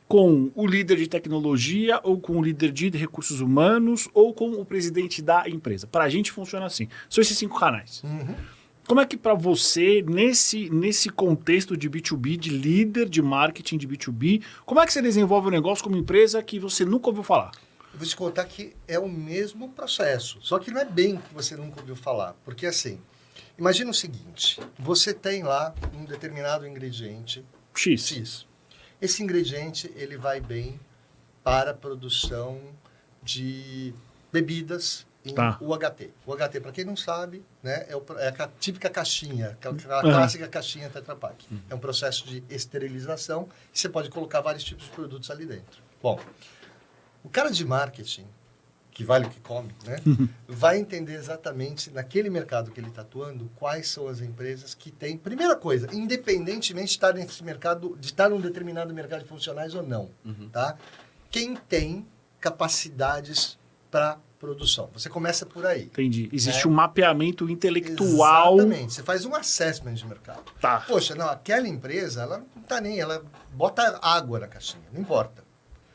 com o líder de tecnologia, ou com o líder de recursos humanos, ou com o presidente da empresa. Para a gente funciona assim. São esses 5 canais. Uhum. Como é que para você, nesse contexto de B2B, de líder de marketing de B2B, como é que você desenvolve um negócio como empresa que você nunca ouviu falar? Eu vou te contar que é o mesmo processo, só que não é bem o que você nunca ouviu falar. Porque assim, imagina o seguinte, você tem lá um determinado ingrediente X. Esse ingrediente, ele vai bem para a produção de bebidas em UHT. O UHT, para quem não sabe, né, é a típica caixinha, a clássica caixinha Tetra Pak. É um processo de esterilização e você pode colocar vários tipos de produtos ali dentro. Bom, o cara de marketing, que vale o que come, né, vai entender exatamente naquele mercado que ele está atuando quais são as empresas que têm. Primeira coisa, independentemente de estar nesse mercado, de estar num determinado mercado de funcionais ou não, tá? Quem tem capacidades para produção. Você começa por aí. Entendi. Existe um mapeamento intelectual. Exatamente. Você faz um assessment de mercado. Tá. Poxa, não, aquela empresa, ela não está nem, ela bota água na caixinha, não importa.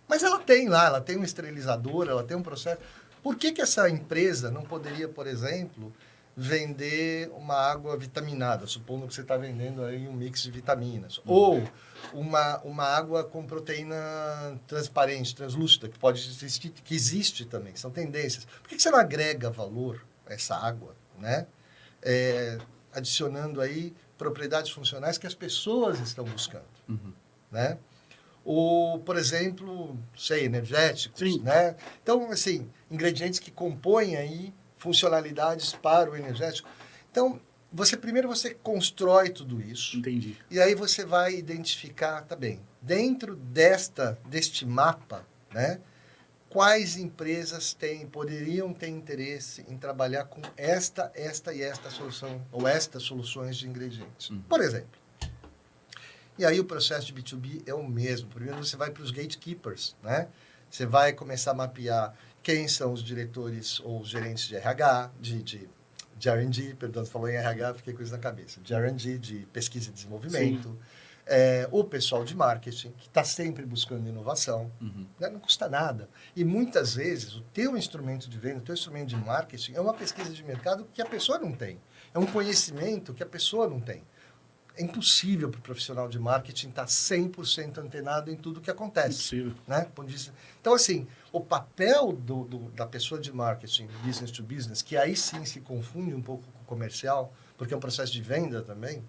Mas ela tem lá, ela tem um esterilizador, ela tem um processo. Por que essa empresa não poderia, por exemplo, vender uma água vitaminada, supondo que você está vendendo aí um mix de vitaminas? Ou uma água com proteína transparente, translúcida, que pode existir, que existe também, são tendências. Por que você não agrega valor a essa água, né? Adicionando aí propriedades funcionais que as pessoas estão buscando, né? Ou, por exemplo, energéticos, né? Então, assim, ingredientes que compõem aí funcionalidades para o energético. Então, primeiro você constrói tudo isso. Entendi. E aí você vai identificar, tá bem, dentro deste mapa, né? Quais empresas poderiam ter interesse em trabalhar com esta e esta solução, ou estas soluções de ingredientes. Por exemplo. E aí o processo de B2B é o mesmo. Primeiro você vai para os gatekeepers, né? Você vai começar a mapear quem são os diretores ou os gerentes de RH, de R&D, perdão, você falou em RH, fiquei com isso na cabeça. De R&D, de pesquisa e desenvolvimento. O pessoal de marketing, que está sempre buscando inovação. Né? Não custa nada. E muitas vezes o teu instrumento de venda, o teu instrumento de marketing é uma pesquisa de mercado que a pessoa não tem. É um conhecimento que a pessoa não tem. É impossível para o profissional de marketing estar 100% antenado em tudo que acontece. Impossível. Né? Então, assim, o papel da pessoa de marketing, business to business, que aí sim se confunde um pouco com o comercial, porque é um processo de venda também,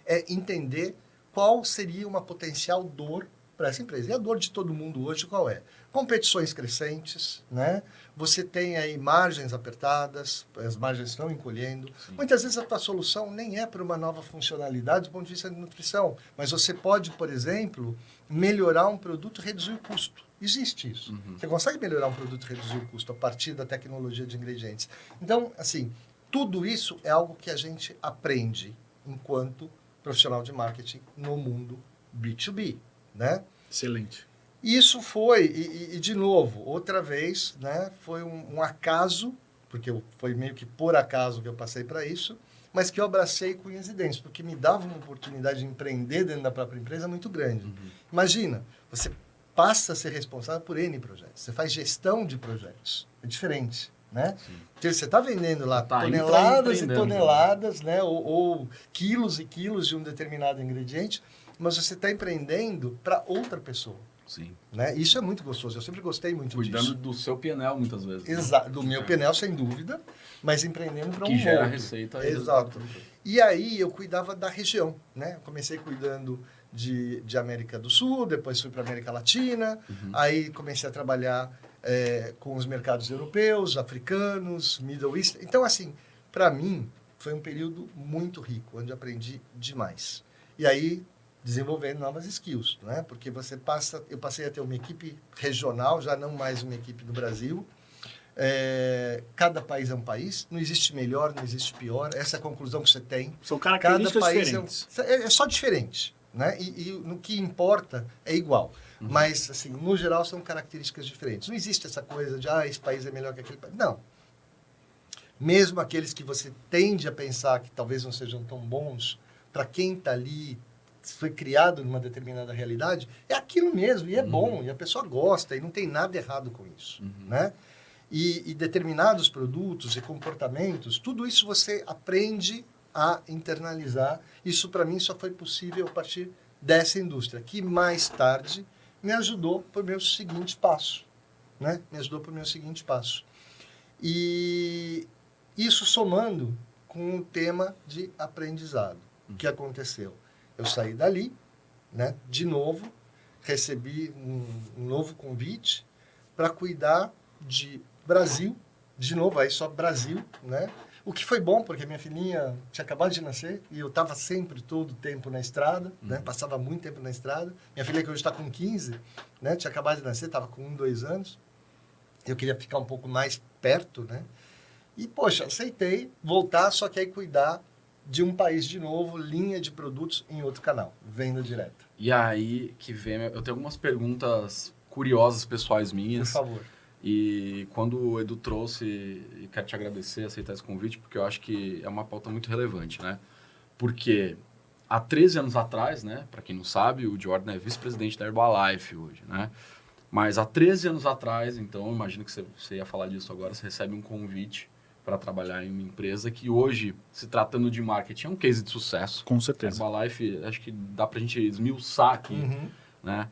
é entender qual seria uma potencial dor para essa empresa. E a dor de todo mundo hoje qual é? Competições crescentes, né? Você tem aí margens apertadas, as margens estão encolhendo. Sim. Muitas vezes a tua solução nem é para uma nova funcionalidade do ponto de vista de nutrição, mas você pode, por exemplo, melhorar um produto e reduzir o custo. Existe isso. Você consegue melhorar um produto e reduzir o custo a partir da tecnologia de ingredientes. Então, assim, tudo isso é algo que a gente aprende enquanto profissional de marketing no mundo B2B, né? Excelente. Isso foi, e de novo, outra vez, né, foi um acaso, porque foi meio que por acaso que eu passei para isso, mas que eu abracei com unhas e dentes, porque me dava uma oportunidade de empreender dentro da própria empresa muito grande. Imagina, você passa a ser responsável por N projetos. Você faz gestão de projetos. É diferente, né? Porque você está vendendo lá toneladas e toneladas, né? Ou quilos e quilos de um determinado ingrediente, mas você está empreendendo para outra pessoa. Sim. Né? Isso é muito gostoso. Eu sempre gostei muito disso. Cuidando do seu PNL, muitas vezes. Exato. Do meu PNL, sem dúvida, mas empreendendo para um que gera outro. receita. Exato. E aí eu cuidava da região, né? Eu comecei cuidando de América do Sul, depois fui para América Latina, aí comecei a trabalhar com os mercados europeus, africanos, Middle East. Então, assim, para mim, foi um período muito rico, onde aprendi demais. E aí, desenvolvendo novas skills, né? Porque eu passei a ter uma equipe regional, já não mais uma equipe do Brasil. Cada país é um país, não existe melhor, não existe pior, essa é a conclusão que você tem. São características Cada país diferentes. É só diferente, né? E no que importa é igual. Mas, assim, no geral, são características diferentes. Não existe essa coisa de, esse país é melhor que aquele país. Não. Mesmo aqueles que você tende a pensar que talvez não sejam tão bons, para quem está ali, foi criado numa determinada realidade, é aquilo mesmo, e é bom, e a pessoa gosta, e não tem nada errado com isso, né? E determinados produtos e comportamentos, tudo isso você aprende a internalizar. Isso, para mim, só foi possível a partir dessa indústria, que mais tarde me ajudou para o meu seguinte passo, né? E isso somando com o tema de aprendizado. O que aconteceu? Eu saí dali, né? De novo, recebi um novo convite para cuidar de Brasil, de novo, aí só Brasil, né? O que foi bom, porque minha filhinha tinha acabado de nascer e eu estava sempre, todo o tempo na estrada, né? Passava muito tempo na estrada. Minha filha, que hoje está com 15, né? Tinha acabado de nascer, estava com 1, 2 anos. Eu queria ficar um pouco mais perto, né? E, poxa, aceitei voltar, só que aí cuidar de um país de novo, linha de produtos em outro canal, venda direta. E aí que vem... Eu tenho algumas perguntas curiosas, pessoais minhas. Por favor. E quando o Edu trouxe, e quero te agradecer, aceitar esse convite, porque eu acho que é uma pauta muito relevante, né? Porque há 13 anos atrás, né? Para quem não sabe, o Jordan é vice-presidente da Herbalife hoje, né? Mas há 13 anos atrás, então, imagino que você ia falar disso agora, você recebe um convite para trabalhar em uma empresa que hoje, se tratando de marketing, é um case de sucesso. Com certeza. Herbalife, acho que dá para a gente esmiuçar aqui, né?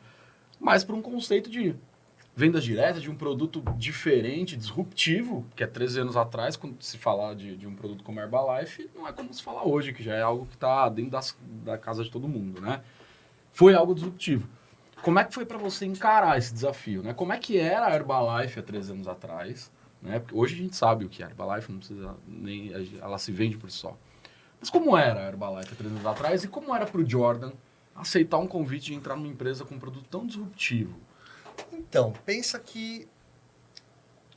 Mas por um conceito de vendas diretas, de um produto diferente, disruptivo, que é 13 anos atrás, quando se falar de um produto como Herbalife, não é como se fala hoje, que já é algo que está dentro da casa de todo mundo, né? Foi algo disruptivo. Como é que foi para você encarar esse desafio, né? Como é que era a Herbalife há 13 anos atrás, né? Porque hoje a gente sabe o que é a Herbalife, não precisa nem... Ela se vende por si só. Mas como era a Herbalife há 13 anos atrás e como era para o Jordan aceitar um convite de entrar numa empresa com um produto tão disruptivo? Então, pensa que...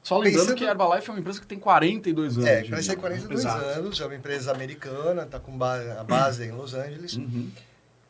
Só lembrando que a Herbalife é uma empresa que tem 42 anos. Parece que tem 42 anos, é uma empresa americana, está com a base em Los Angeles.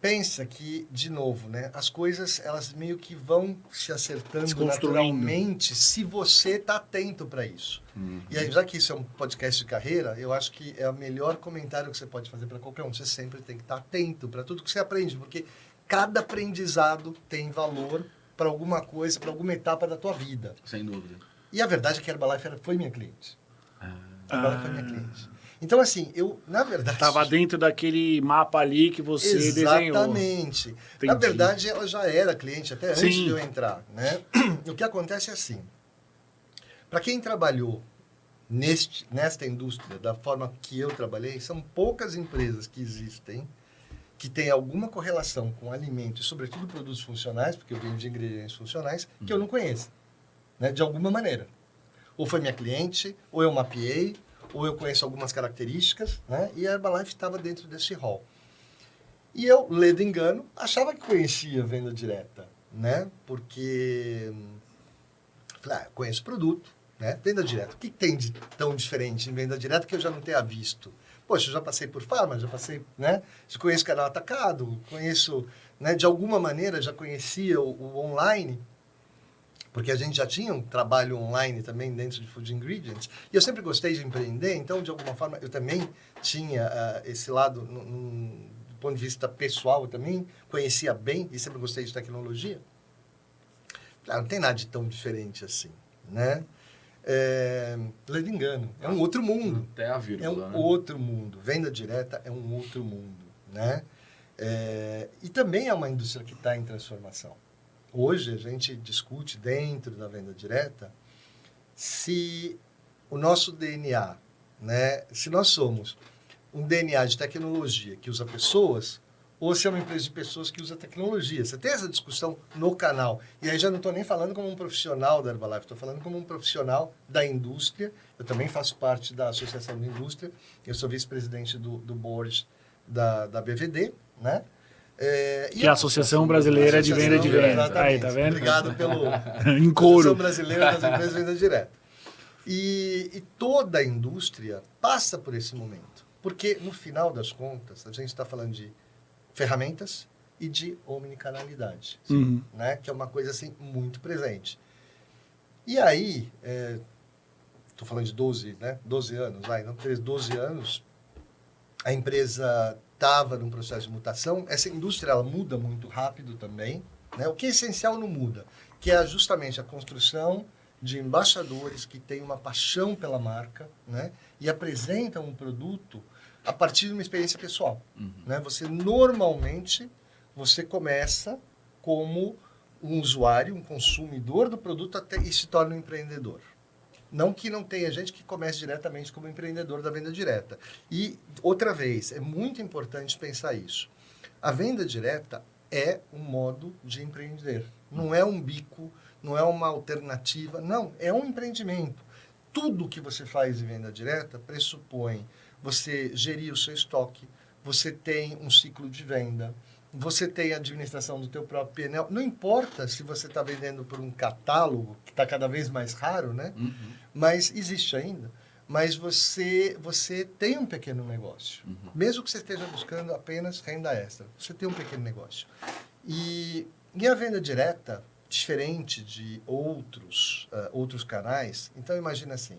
Pensa que, de novo, né, as coisas elas meio que vão se acertando naturalmente se você está atento para isso. E aí, já que isso é um podcast de carreira, eu acho que é o melhor comentário que você pode fazer para qualquer um. Você sempre tem que estar atento para tudo que você aprende, porque cada aprendizado tem valor para alguma coisa, para alguma etapa da tua vida. Sem dúvida. E a verdade é que a Herbalife foi minha cliente. A Herbalife foi minha cliente. Então, assim, eu, na verdade... Estava dentro daquele mapa ali que você desenhou. Exatamente. Na verdade, ela já era cliente até antes de eu entrar, né? O que acontece é assim, para quem trabalhou nesta indústria da forma que eu trabalhei, são poucas empresas que existem que têm alguma correlação com alimentos, e sobretudo produtos funcionais, porque eu venho de ingredientes funcionais, que eu não conheço, né? De alguma maneira. Ou foi minha cliente, ou eu mapeei, ou eu conheço algumas características, né? E a Herbalife estava dentro desse hall. E eu, ledo engano, achava que conhecia venda direta, né? Porque, falei, conheço o produto, né? Venda direta. O que tem de tão diferente em venda direta que eu já não tenha visto? Poxa, eu já passei por farma, já passei, né? Já conheço canal atacado, conheço, né? De alguma maneira, já conhecia o online, porque a gente já tinha um trabalho online também dentro de Food Ingredients, e eu sempre gostei de empreender, então, de alguma forma, eu também tinha esse lado, do ponto de vista pessoal, eu também conhecia bem, e sempre gostei de tecnologia. não tem nada de tão diferente assim, né? Ledo engano, é um outro mundo. Até a vírgula, É um né? outro mundo. Venda direta é um outro mundo, né? E também é uma indústria que está em transformação. Hoje a gente discute dentro da venda direta se o nosso DNA, né? Se nós somos um DNA de tecnologia que usa pessoas ou se é uma empresa de pessoas que usa tecnologia. Você tem essa discussão no canal. E aí já não estou nem falando como um profissional da Herbalife, estou falando como um profissional da indústria. Eu também faço parte da Associação de Indústria. Eu sou vice-presidente do board da BVD, né? Que é a Associação Brasileira de Venda Direta. Exatamente. Aí, tá vendo? Obrigado pelo... Em couro. Associação Brasileira das Empresas de Venda Direta. E toda a indústria passa por esse momento. Porque, no final das contas, a gente está falando de ferramentas e de omnicanalidade, né? Que é uma coisa assim muito presente. E aí, estou falando de 12 anos, não 13, 12 anos, a empresa estava num processo de mutação. Essa indústria ela muda muito rápido também, né? O que é essencial não muda, que é justamente a construção de embaixadores que têm uma paixão pela marca, né? E apresentam um produto a partir de uma experiência pessoal, né? Você começa como um usuário, um consumidor do produto e se torna um empreendedor. Não que não tenha gente que comece diretamente como empreendedor da venda direta. E, outra vez, é muito importante pensar isso. A venda direta é um modo de empreender. Não é um bico, não é uma alternativa. Não, é um empreendimento. Tudo que você faz em venda direta pressupõe você gerir o seu estoque, você tem um ciclo de venda, você tem a administração do teu próprio PNL. Não importa se você está vendendo por um catálogo, que está cada vez mais raro, né? Mas existe ainda. Mas você tem um pequeno negócio. Mesmo que você esteja buscando apenas renda extra, você tem um pequeno negócio. E a venda direta, diferente de outros canais, então imagina assim,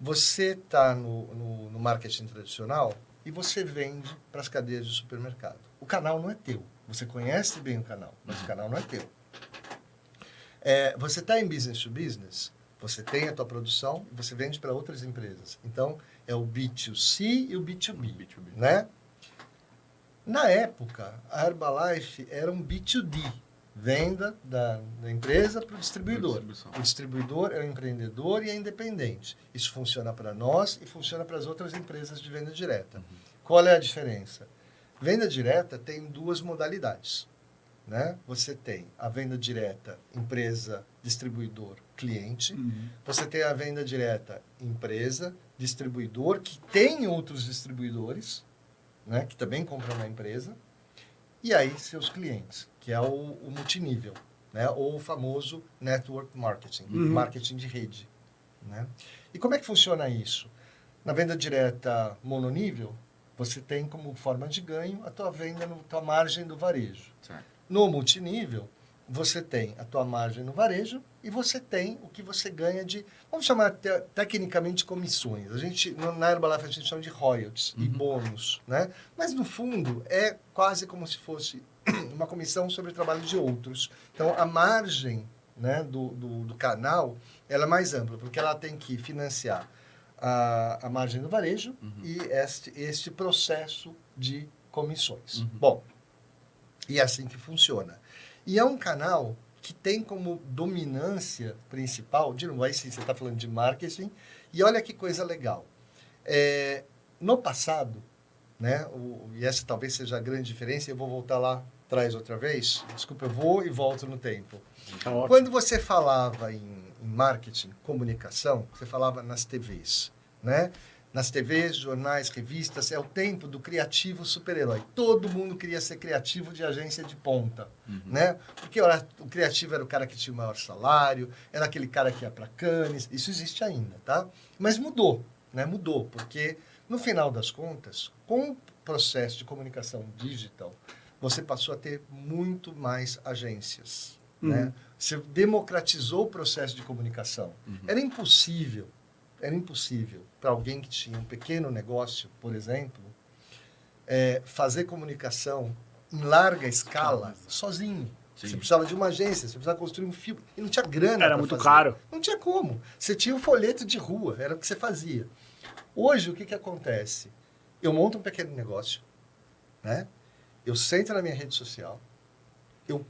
você está no marketing tradicional e você vende para as cadeias de supermercado. O canal não é teu. Você conhece bem o canal, mas o canal não é teu. Você está em business to business, você tem a tua produção e você vende para outras empresas. Então, é o B2C e o B2B. Né? Na época, a Herbalife era um B2D. Venda da empresa para o distribuidor. O distribuidor é o empreendedor e é independente. Isso funciona para nós e funciona para as outras empresas de venda direta. Qual é a diferença? Venda direta tem duas modalidades. Né? Você tem a venda direta empresa, distribuidor, cliente. Você tem a venda direta empresa, distribuidor, que tem outros distribuidores, né? Que também compram na empresa. E aí, seus clientes, que é o multinível, né? Ou o famoso network marketing, marketing de rede. Né? E como é que funciona isso? Na venda direta mononível, você tem como forma de ganho a tua venda, a tua margem do varejo. Certo. No multinível, você tem a tua margem no varejo e você tem o que você ganha de, vamos chamar tecnicamente de comissões. Na Herbalife a gente chama de royalties e bônus, né? Mas no fundo é quase como se fosse uma comissão sobre o trabalho de outros. Então a margem, né, do canal ela é mais ampla, porque ela tem que financiar a margem do varejo e este processo de comissões. Bom, e é assim que funciona. E é um canal que tem como dominância principal, de novo, aí sim, você está falando de marketing, e olha que coisa legal. No passado, né, e essa talvez seja a grande diferença, eu vou voltar lá atrás outra vez, desculpa, eu vou e volto no tempo. Quando você falava em marketing, comunicação, você falava nas TVs, né? Nas TVs, jornais, revistas, é o tempo do criativo super-herói. Todo mundo queria ser criativo de agência de ponta, né? Porque o criativo era o cara que tinha o maior salário, era aquele cara que ia para Cannes, isso existe ainda, tá? Mas mudou, né? Mudou, porque no final das contas, com o processo de comunicação digital, você passou a ter muito mais agências, né? Você democratizou o processo de comunicação. Era impossível para alguém que tinha um pequeno negócio, por exemplo, fazer comunicação em larga escala sozinho. Sim. Você precisava de uma agência, você precisava construir um filme. E não tinha grana Era pra muito fazer. caro. Não tinha como. Você tinha um folheto de rua, era o que você fazia. Hoje, o que acontece? Eu monto um pequeno negócio, né? Eu sento na minha rede social, eu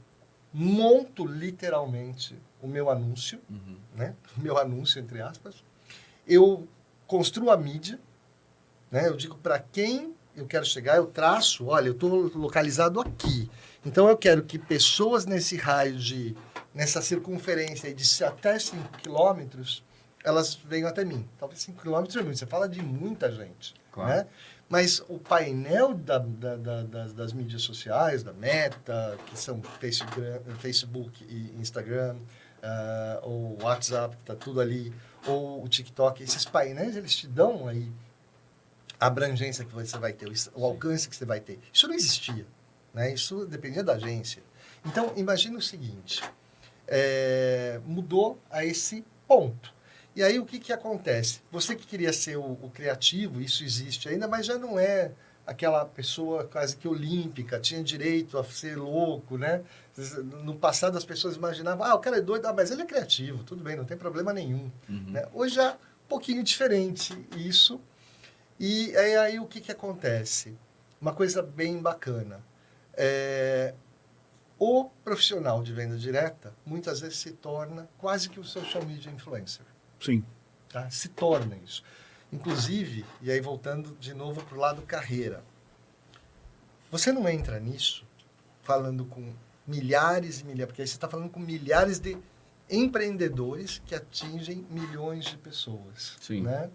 monto literalmente o meu anúncio, né? O meu anúncio, entre aspas. Eu construo a mídia, né? Eu digo para quem eu quero chegar, eu traço, olha, eu estou localizado aqui. Então, eu quero que pessoas nesse raio nessa circunferência de até 5 quilômetros, elas venham até mim. Talvez 5 quilômetros é muito, você fala de muita gente, Claro. né? Mas o painel das mídias sociais, da Meta, que são Facebook e Instagram, ou WhatsApp, que está tudo ali, ou o TikTok, esses painéis, eles te dão aí a abrangência que você vai ter, o alcance que você vai ter. Isso não existia, né? Isso dependia da agência. Então, imagine o seguinte, mudou a esse ponto. E aí, o que acontece? Você que queria ser o criativo, isso existe ainda, mas já não é aquela pessoa quase que olímpica, tinha direito a ser louco, né? No passado, as pessoas imaginavam, o cara é doido, mas ele é criativo, tudo bem, não tem problema nenhum. Né? Hoje é um pouquinho diferente isso. E aí, o que acontece? Uma coisa bem bacana. O profissional de venda direta, muitas vezes se torna quase que um social media influencer. Sim. Tá? Se torna isso. Inclusive, e aí voltando de novo para o lado carreira, você não entra nisso falando com milhares e milhares, porque aí você está falando com milhares de empreendedores que atingem milhões de pessoas. Sim. Né?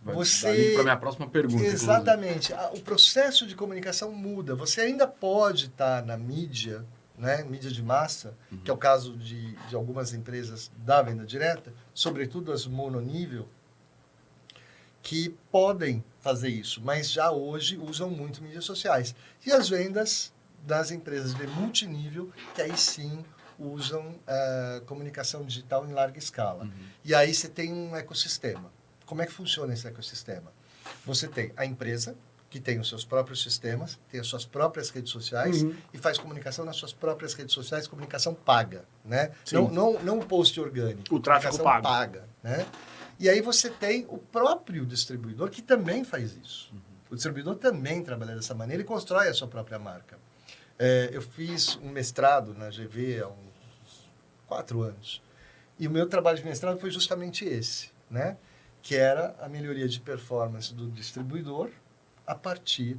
Você... para minha próxima pergunta. Exatamente. O processo de comunicação muda. Você ainda pode estar na mídia, né, mídia de massa, que é o caso de algumas empresas da venda direta, sobretudo as mononível, que podem fazer isso, mas já hoje usam muito mídias sociais. E as vendas das empresas de multinível, que aí sim usam comunicação digital em larga escala. E aí você tem um ecossistema. Como é que funciona esse ecossistema? Você tem a empresa, que tem os seus próprios sistemas, tem as suas próprias redes sociais e faz comunicação nas suas próprias redes sociais, comunicação paga, né? Não o post orgânico. O tráfego paga, né? E aí você tem o próprio distribuidor que também faz isso. O distribuidor também trabalha dessa maneira e constrói a sua própria marca. Eu fiz um mestrado na GV há uns 4 anos. E o meu trabalho de mestrado foi justamente esse, né? Que era a melhoria de performance do distribuidor a partir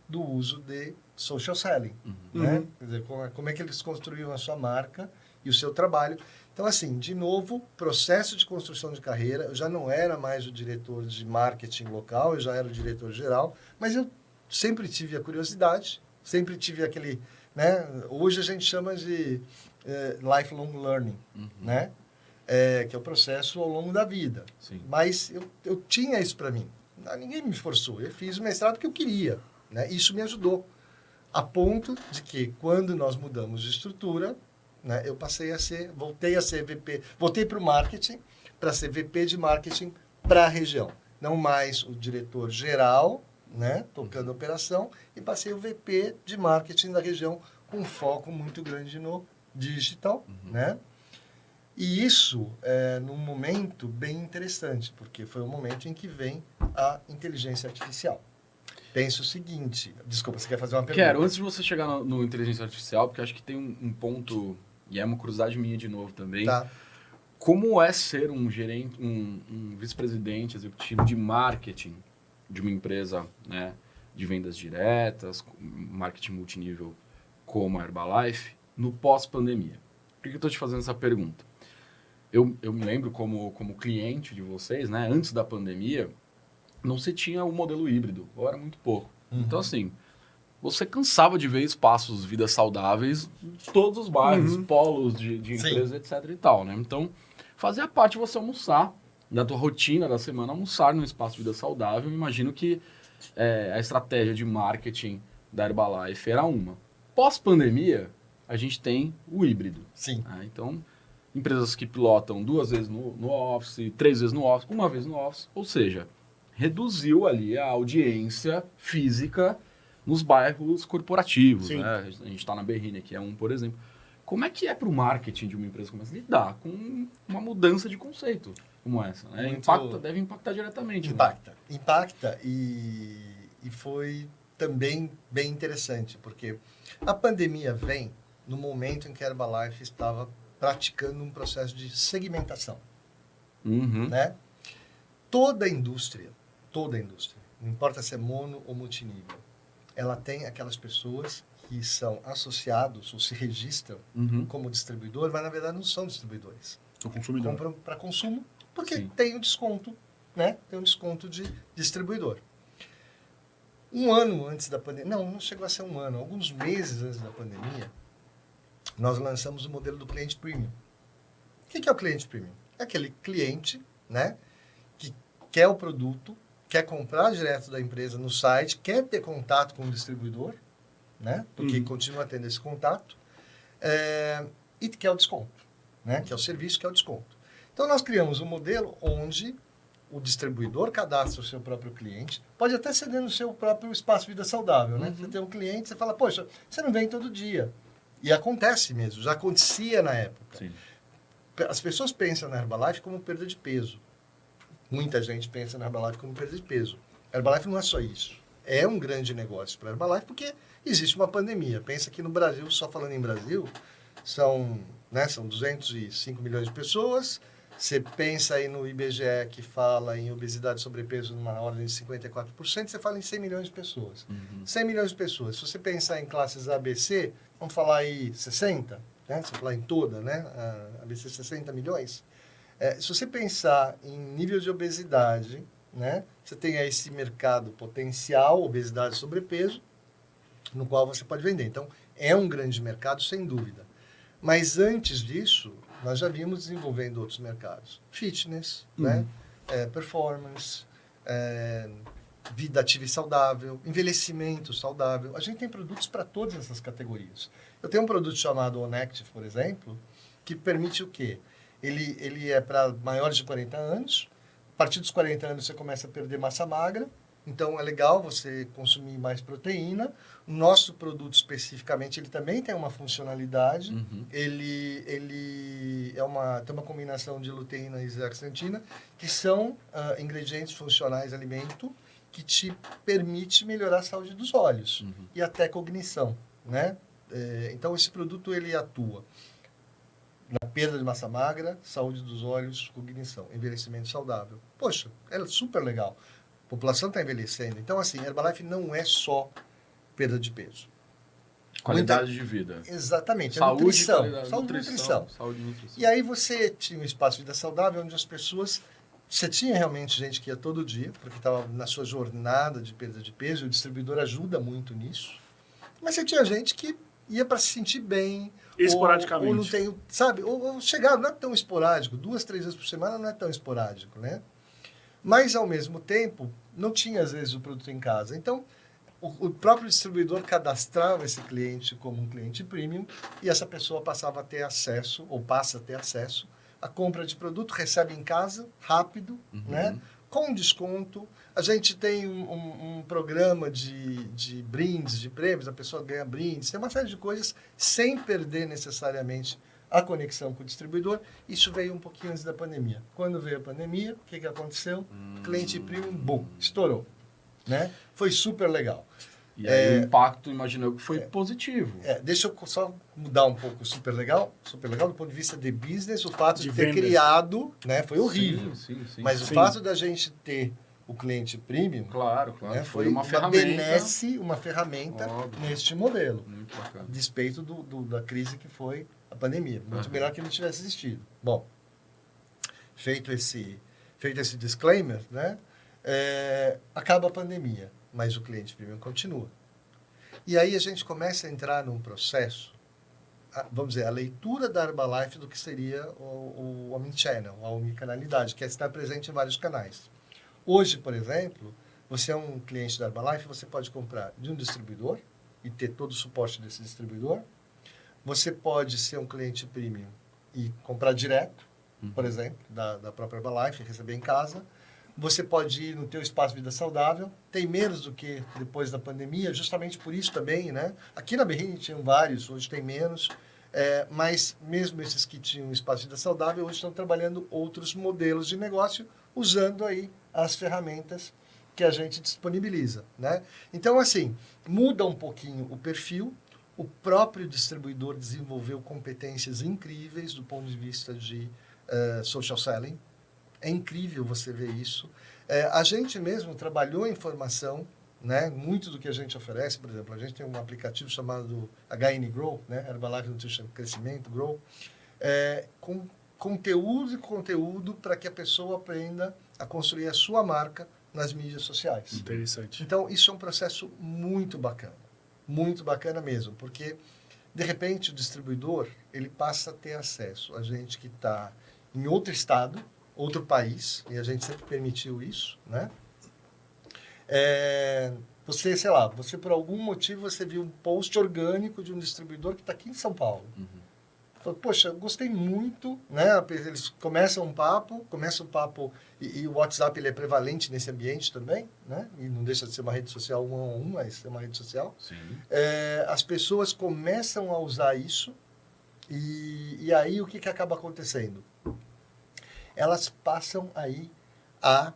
do uso de social selling. Né? Quer dizer, como é que eles construíam a sua marca e o seu trabalho. Então, assim, de novo, processo de construção de carreira. Eu já não era mais o diretor de marketing local, eu já era o diretor geral, mas eu sempre tive a curiosidade, sempre tive aquele... Né? Hoje a gente chama de lifelong learning, né? Que é o processo ao longo da vida. Sim. Mas eu tinha isso para mim. Ninguém me forçou. Eu fiz o mestrado que eu queria. Né? Isso me ajudou. A ponto de que, quando nós mudamos de estrutura, né, eu voltei a ser VP, voltei para o marketing, para ser VP de marketing para a região. Não mais o diretor geral, né, tocando a operação, e passei o VP de marketing da região, com um foco muito grande no digital, né? E isso num momento bem interessante, porque foi o momento em que vem a inteligência artificial. Pensa o seguinte... Desculpa, você quer fazer uma pergunta? Quero. Antes de você chegar no inteligência artificial, porque acho que tem um ponto, e é uma curiosidade minha de novo também. Tá. Como é ser um gerente, um vice-presidente executivo de marketing de uma empresa, né, de vendas diretas, marketing multinível como a Herbalife, no pós-pandemia? Por que eu estou te fazendo essa pergunta? Eu me lembro como cliente de vocês, né, antes da pandemia, não se tinha o modelo híbrido, ou era muito pouco. Então, assim, você cansava de ver espaços Vidas Saudáveis em todos os bairros, polos de empresas, etc e tal, né? Então, fazia parte de você almoçar, da tua rotina da semana, almoçar num espaço Vida Saudável. Eu imagino que a estratégia de marketing da Herbalife era uma. Pós-pandemia, a gente tem o híbrido. Sim. Então, empresas que pilotam 2 vezes no office, 3 vezes no office, 1 vez no office, ou seja, reduziu ali a audiência física nos bairros corporativos, Sim. né? A gente está na Berrine, que é um, por exemplo. Como é que é para o marketing de uma empresa como essa lidar com uma mudança de conceito como essa? Né? Muito- Deve impactar diretamente. Né? Impacta e foi também bem interessante, porque a pandemia vem no momento em que a Herbalife estava praticando um processo de segmentação, Uhum. né? Toda indústria, não importa se é mono ou multinível, ela tem aquelas pessoas que são associados ou se registram Uhum. como distribuidor, mas na verdade não são distribuidores. O consumidor. Compram para consumo porque Sim. tem um desconto, né? Tem um desconto de distribuidor. Um ano antes da pandemia, não chegou a ser um ano, alguns meses antes da pandemia, nós lançamos o modelo do cliente premium. O que é o cliente premium? É aquele cliente, né, que quer o produto, quer comprar direto da empresa no site, quer ter contato com o distribuidor, né, porque continua tendo esse contato, e quer o desconto, né, que é o serviço, que é o desconto. Então, nós criamos um modelo onde o distribuidor cadastra o seu próprio cliente, pode até ser dentro do seu próprio espaço Vida Saudável, né? Você tem um cliente, você fala, poxa, você não vem todo dia. E acontece mesmo, já acontecia na época. Sim. As pessoas pensam na Herbalife como perda de peso. Muita gente pensa na Herbalife como perda de peso. A Herbalife não é só isso. É um grande negócio para a Herbalife porque existe uma pandemia. Pensa que no Brasil, só falando em Brasil, são 205 milhões de pessoas. Você pensa aí no IBGE que fala em obesidade e sobrepeso numa ordem de 54%, você fala em 100 milhões de pessoas. 100 milhões de pessoas. Se você pensar em classes ABC, vamos falar aí 60, né? Se você falar em toda, né? A ABC 60 milhões. Se você pensar em nível de obesidade, né? Você tem aí esse mercado potencial, obesidade e sobrepeso, no qual você pode vender. Então, é um grande mercado, sem dúvida. Mas antes disso, nós já vimos desenvolvendo outros mercados. Fitness, né? Performance, vida ativa e saudável, envelhecimento saudável. A gente tem produtos para todas essas categorias. Eu tenho um produto chamado Onactive, por exemplo, que permite o quê? Ele é para maiores de 40 anos. A partir dos 40 anos você começa a perder massa magra. Então, é legal você consumir mais proteína. O nosso produto, especificamente, ele também tem uma funcionalidade. Ele tem uma combinação de luteína e zeaxantina, que são ingredientes funcionais de alimento que te permite melhorar a saúde dos olhos e até cognição, né? Então, esse produto, ele atua na perda de massa magra, saúde dos olhos, cognição, envelhecimento saudável. Poxa, é super legal. A população está envelhecendo. Então, assim, Herbalife não é só perda de peso. Qualidade de vida. Exatamente. Saúde, nutrição. qualidade, nutrição. Saúde e nutrição. E aí você tinha um espaço de vida saudável onde as pessoas... Você tinha realmente gente que ia todo dia, porque estava na sua jornada de perda de peso, e o distribuidor ajuda muito nisso. Mas você tinha gente que ia para se sentir bem... Esporadicamente. Ou não tem, sabe? Ou chegar, não é tão esporádico. 2, 3 vezes por semana não é tão esporádico, né? Mas, ao mesmo tempo, não tinha, às vezes, o produto em casa. Então, o próprio distribuidor cadastrava esse cliente como um cliente premium e essa pessoa passava a ter acesso, ou passa a ter acesso, à compra de produto, recebe em casa, rápido, né? Com desconto. A gente tem um programa de brindes, de prêmios, a pessoa ganha brindes, tem uma série de coisas sem perder necessariamente a conexão com o distribuidor. Isso veio um pouquinho antes da pandemia. Quando veio a pandemia, o que aconteceu? Cliente premium, boom, estourou. Né? Foi super legal. E aí o impacto, imagino eu, que foi positivo. Deixa eu só mudar um pouco o super legal do ponto de vista de business, o fato de ter vendas. criado, né, foi horrível. Sim. Mas o fato da gente ter o cliente premium, Claro. né, Foi uma ferramenta. benesse uma ferramenta Óbvio. neste modelo. Muito bacana. A despeito da crise que foi a pandemia. Muito melhor que não tivesse existido. Bom, feito esse disclaimer, né, acaba a pandemia, mas o cliente premium continua. E aí a gente começa a entrar num processo, vamos dizer, a leitura da Herbalife do que seria o omnichannel, a omnicanalidade, que é estar presente em vários canais. Hoje, por exemplo, você é um cliente da Herbalife, você pode comprar de um distribuidor e ter todo o suporte desse distribuidor. Você pode ser um cliente premium e comprar direto, por exemplo, da própria Herbalife, receber em casa. Você pode ir no teu espaço Vida Saudável, tem menos do que depois da pandemia, justamente por isso também, né? Aqui na Berrini tinham vários, hoje tem menos, mas mesmo esses que tinham espaço Vida Saudável, hoje estão trabalhando outros modelos de negócio, usando aí as ferramentas que a gente disponibiliza, né? Então, assim, muda um pouquinho o perfil, o próprio distribuidor desenvolveu competências incríveis do ponto de vista de social selling. É incrível você ver isso. A gente mesmo trabalhou em formação, né? Muito do que a gente oferece, por exemplo, a gente tem um aplicativo chamado HN Grow, né? Herbalife Nutrition Crescimento Grow, com conteúdo para que a pessoa aprenda a construir a sua marca nas mídias sociais. Interessante. Então, isso é um processo muito bacana mesmo, porque, de repente, o distribuidor, ele passa a ter acesso a gente que está em outro estado, outro país, e a gente sempre permitiu isso, né? Você, sei lá, você por algum motivo, você viu um post orgânico de um distribuidor que está aqui em São Paulo. Fala, poxa, eu gostei muito, né? Eles começam um papo, e o WhatsApp ele é prevalente nesse ambiente também, né? E não deixa de ser uma rede social 1-on-1, mas é uma rede social. Sim. As pessoas começam a usar isso, e aí o que acaba acontecendo? Elas passam aí a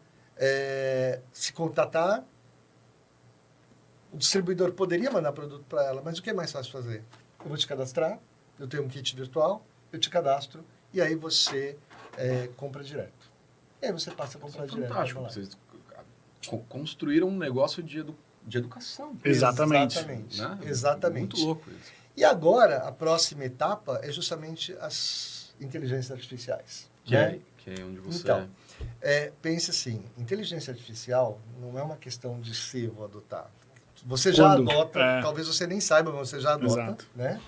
se contatar. O distribuidor poderia mandar produto para ela, mas o que é mais fácil fazer? Eu vou te cadastrar, eu tenho um kit virtual, eu te cadastro, e aí você compra direto. E aí você passa a comprar direto. Fantástico. Vocês construíram um negócio de educação. Exatamente. Né? Exatamente. Muito louco isso. E agora, a próxima etapa é justamente as inteligências artificiais. Que é onde você... Então, pense assim, inteligência artificial não é uma questão de ser ou adotar. Você já adota, talvez você nem saiba, mas você já adota, Exato. né?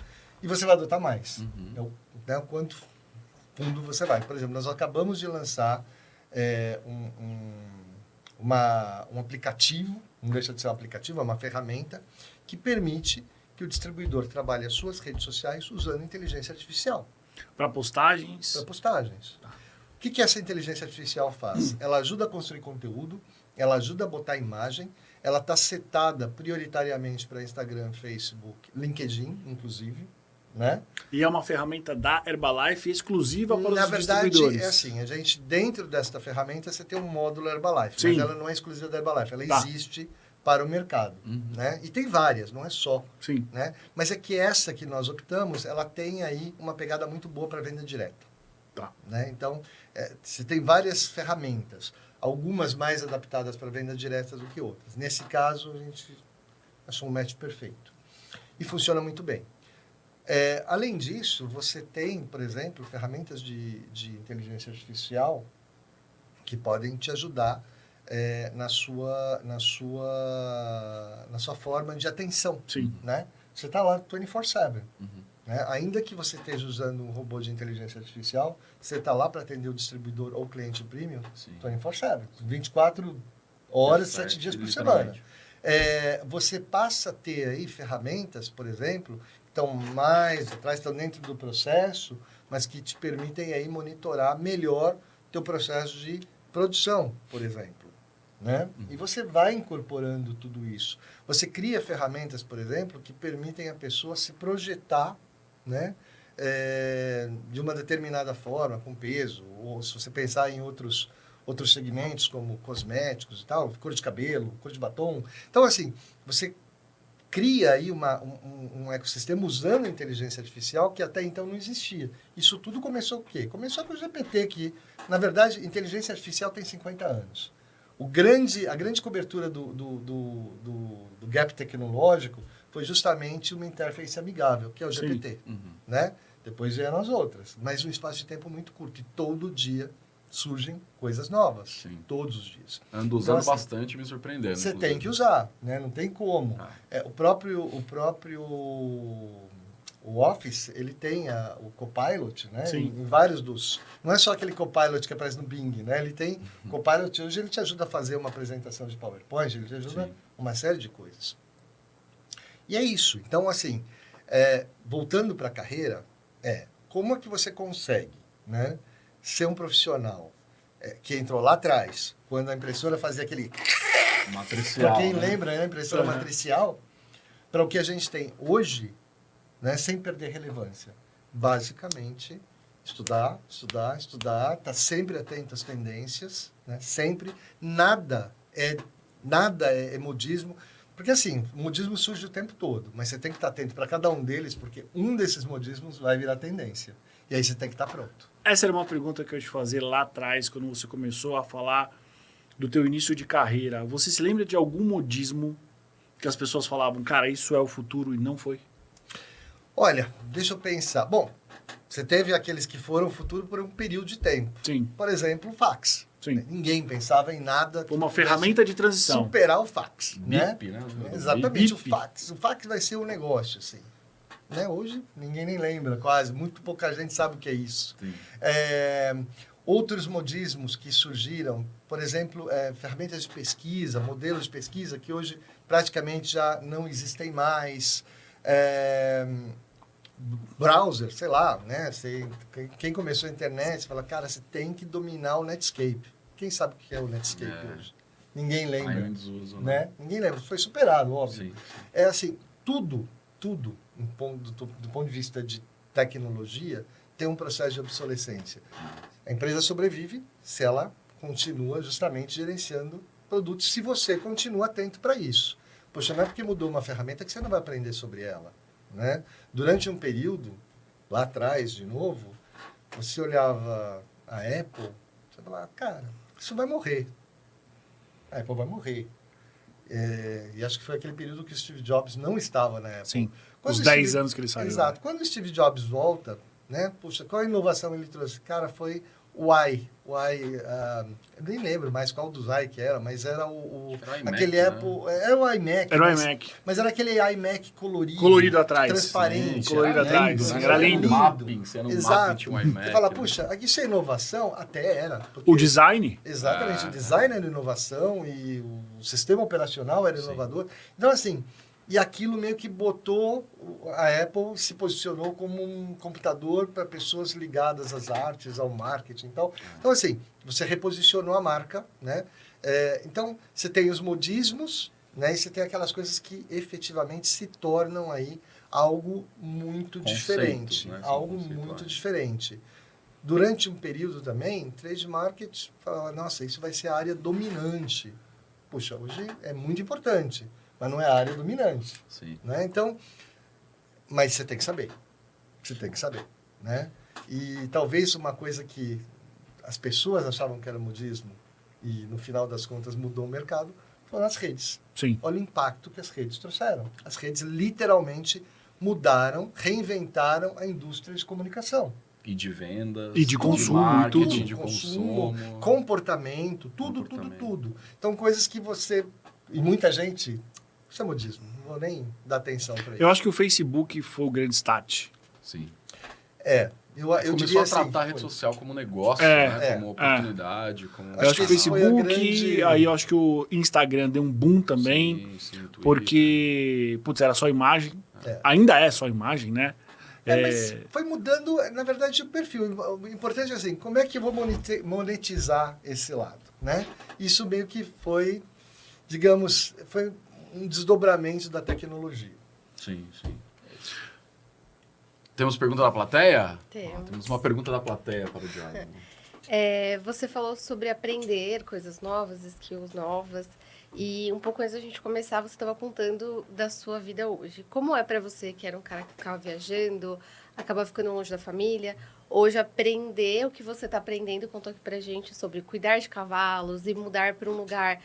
E você vai adotar mais. O quanto fundo você vai. Por exemplo, nós acabamos de lançar um aplicativo, não deixa de ser um aplicativo, é uma ferramenta que permite que o distribuidor trabalhe as suas redes sociais usando inteligência artificial. Para postagens? Para postagens. O que essa inteligência artificial faz? Ela ajuda a construir conteúdo, ela ajuda a botar imagem, ela está setada prioritariamente para Instagram, Facebook, LinkedIn, inclusive, né? E é uma ferramenta da Herbalife exclusiva para os distribuidores. Na verdade, é assim, a gente, dentro desta ferramenta, você tem um módulo Herbalife, Sim. mas ela não é exclusiva da Herbalife, ela existe para o mercado, né? E tem várias, não é só. Sim. Né? Mas é que essa que nós optamos, ela tem aí uma pegada muito boa para venda direta. Tá. Né? Então, você tem várias ferramentas, algumas mais adaptadas para venda direta do que outras. Nesse caso, a gente achou um match perfeito. E funciona muito bem. Além disso, você tem, por exemplo, ferramentas de inteligência artificial que podem te ajudar na sua forma de atenção. Sim. Né? Você está lá 24/7. Né? Ainda que você esteja usando um robô de inteligência artificial, você está lá para atender o distribuidor ou cliente premium 24/7. 24 horas, 7 dias por semana. Você passa a ter aí ferramentas, por exemplo, que estão mais atrás, estão dentro do processo, mas que te permitem aí monitorar melhor teu processo de produção, por exemplo. Né? E você vai incorporando tudo isso. Você cria ferramentas, por exemplo, que permitem a pessoa se projetar, né? De uma determinada forma, com peso, ou se você pensar em outros segmentos, como cosméticos e tal, cor de cabelo, cor de batom. Então, assim, você cria aí um ecossistema usando a inteligência artificial que até então não existia. Isso tudo começou o quê? Começou com o GPT, que, na verdade, inteligência artificial tem 50 anos. A grande cobertura do gap tecnológico foi justamente uma interface amigável, que é o GPT. Né? Depois vieram as outras, mas um espaço de tempo muito curto. E todo dia surgem coisas novas. Sim. Todos os dias. Ando usando bastante e me surpreendendo. Você tem que usar, né? Não tem como. O próprio o Office, ele tem o Copilot, né? Em vários dos... Não é só aquele Copilot que aparece no Bing, né? Ele tem Copilot, hoje ele te ajuda a fazer uma apresentação de PowerPoint, ele te ajuda uma série de coisas. E é isso. Então, assim, voltando para a carreira, como é que você consegue, né, ser um profissional que entrou lá atrás, quando a impressora fazia aquele... Matricial. Para quem né? lembra, né, a impressora matricial, para o que a gente tem hoje, né, sem perder relevância. Basicamente, estudar, tá sempre atento às tendências, né, sempre. Nada é modismo, porque assim, o modismo surge o tempo todo, mas você tem que estar atento para cada um deles, porque um desses modismos vai virar tendência. E aí você tem que estar pronto. Essa era uma pergunta que eu ia te fazer lá atrás, quando você começou a falar do teu início de carreira. Você se lembra de algum modismo que as pessoas falavam, cara, isso é o futuro e não foi? Olha, deixa eu pensar. Bom, você teve aqueles que foram o futuro por um período de tempo. Sim. Por exemplo, o fax. Sim. Ninguém pensava em nada. Foi uma ferramenta de transição. Superar o fax. BIP, né? Exatamente, BIP. o fax. O fax vai ser um negócio, assim. Né? Hoje, ninguém nem lembra, quase. Muito pouca gente sabe o que é isso. Outros modismos que surgiram, por exemplo, ferramentas de pesquisa, modelos de pesquisa, que hoje praticamente já não existem mais. Browser, sei lá, né? Quem começou a internet fala, cara, você tem que dominar o Netscape. Quem sabe o que é o Netscape hoje? Ninguém lembra. Ainda desuso, Né? Ninguém lembra. Foi superado, óbvio. Sim. É assim, tudo, do ponto de vista de tecnologia, tem um processo de obsolescência. A empresa sobrevive se ela continua justamente gerenciando produtos, se você continua atento para isso. Poxa, não é porque mudou uma ferramenta que você não vai aprender sobre ela. Né? Durante um período, lá atrás, de novo, você olhava a Apple, você falava, cara, isso vai morrer. A Apple vai morrer. E acho que foi aquele período que o Steve Jobs não estava na Apple. Sim, Quando os o 10 anos que ele saiu. Exato. Quando o Steve Jobs volta, né? Puxa, qual a inovação ele trouxe? Cara, foi o i. Eu nem lembro mais qual dos i que era, mas era Era o iMac, aquele né? Apple... Era o iMac. Era o iMac. Mas era aquele iMac colorido. Colorido atrás. Transparente. Sim, colorido era atrás. lindo, né? Era lindo. Mapping, você era um Exato. mapping, tinha um iMac. Você fala, né? puxa, isso é inovação? Até era. Porque O design? Exatamente, o design era inovação e o sistema operacional era inovador. Então, assim, e aquilo meio que botou, a Apple se posicionou como um computador para pessoas ligadas às artes, ao marketing e tal. Então, assim, você reposicionou a marca, né? Então, você tem os modismos, né? E você tem aquelas coisas que efetivamente se tornam aí algo muito Conceitos, diferente. né? São Algo conceituais. muito diferente. Durante um período também, trade market falava, nossa, isso vai ser a área dominante. Puxa, hoje é muito importante, mas não é a área dominante. Sim. Né? Então, mas você tem que saber. Você tem que saber. Né? E talvez uma coisa que as pessoas achavam que era modismo e no final das contas mudou o mercado foram as redes. Sim. Olha o impacto que as redes trouxeram. As redes literalmente mudaram, reinventaram a indústria de comunicação. E de vendas. E de consumo, marketing, tudo. de Consumo, consumo. comportamento, tudo. Então, coisas que você... E muita gente... Isso é modismo. Não vou nem dar atenção para isso. Eu acho que o Facebook foi o grande start. Sim. Eu Começou diria a tratar assim, a rede social como negócio, É, né? Como oportunidade, como... Eu acho que o que esse foi a Facebook, grande- aí eu acho que o Instagram deu um boom também, Sim, Twitter. porque, putz, era só imagem. É. Ainda é só imagem, né? Mas foi mudando, na verdade, o perfil. O importante é assim, como é que eu vou monetizar esse lado, né? Isso meio que foi, digamos, foi um desdobramento da tecnologia. Sim. Temos pergunta da plateia? Temos. Temos uma pergunta da plateia para o diálogo. Você falou sobre aprender coisas novas, skills novas. E um pouco antes da gente começar, você estava contando da sua vida hoje. Como é para você, que era um cara que ficava viajando, acaba ficando longe da família, hoje aprender o que você está aprendendo, contou aqui pra gente sobre cuidar de cavalos e mudar para um lugar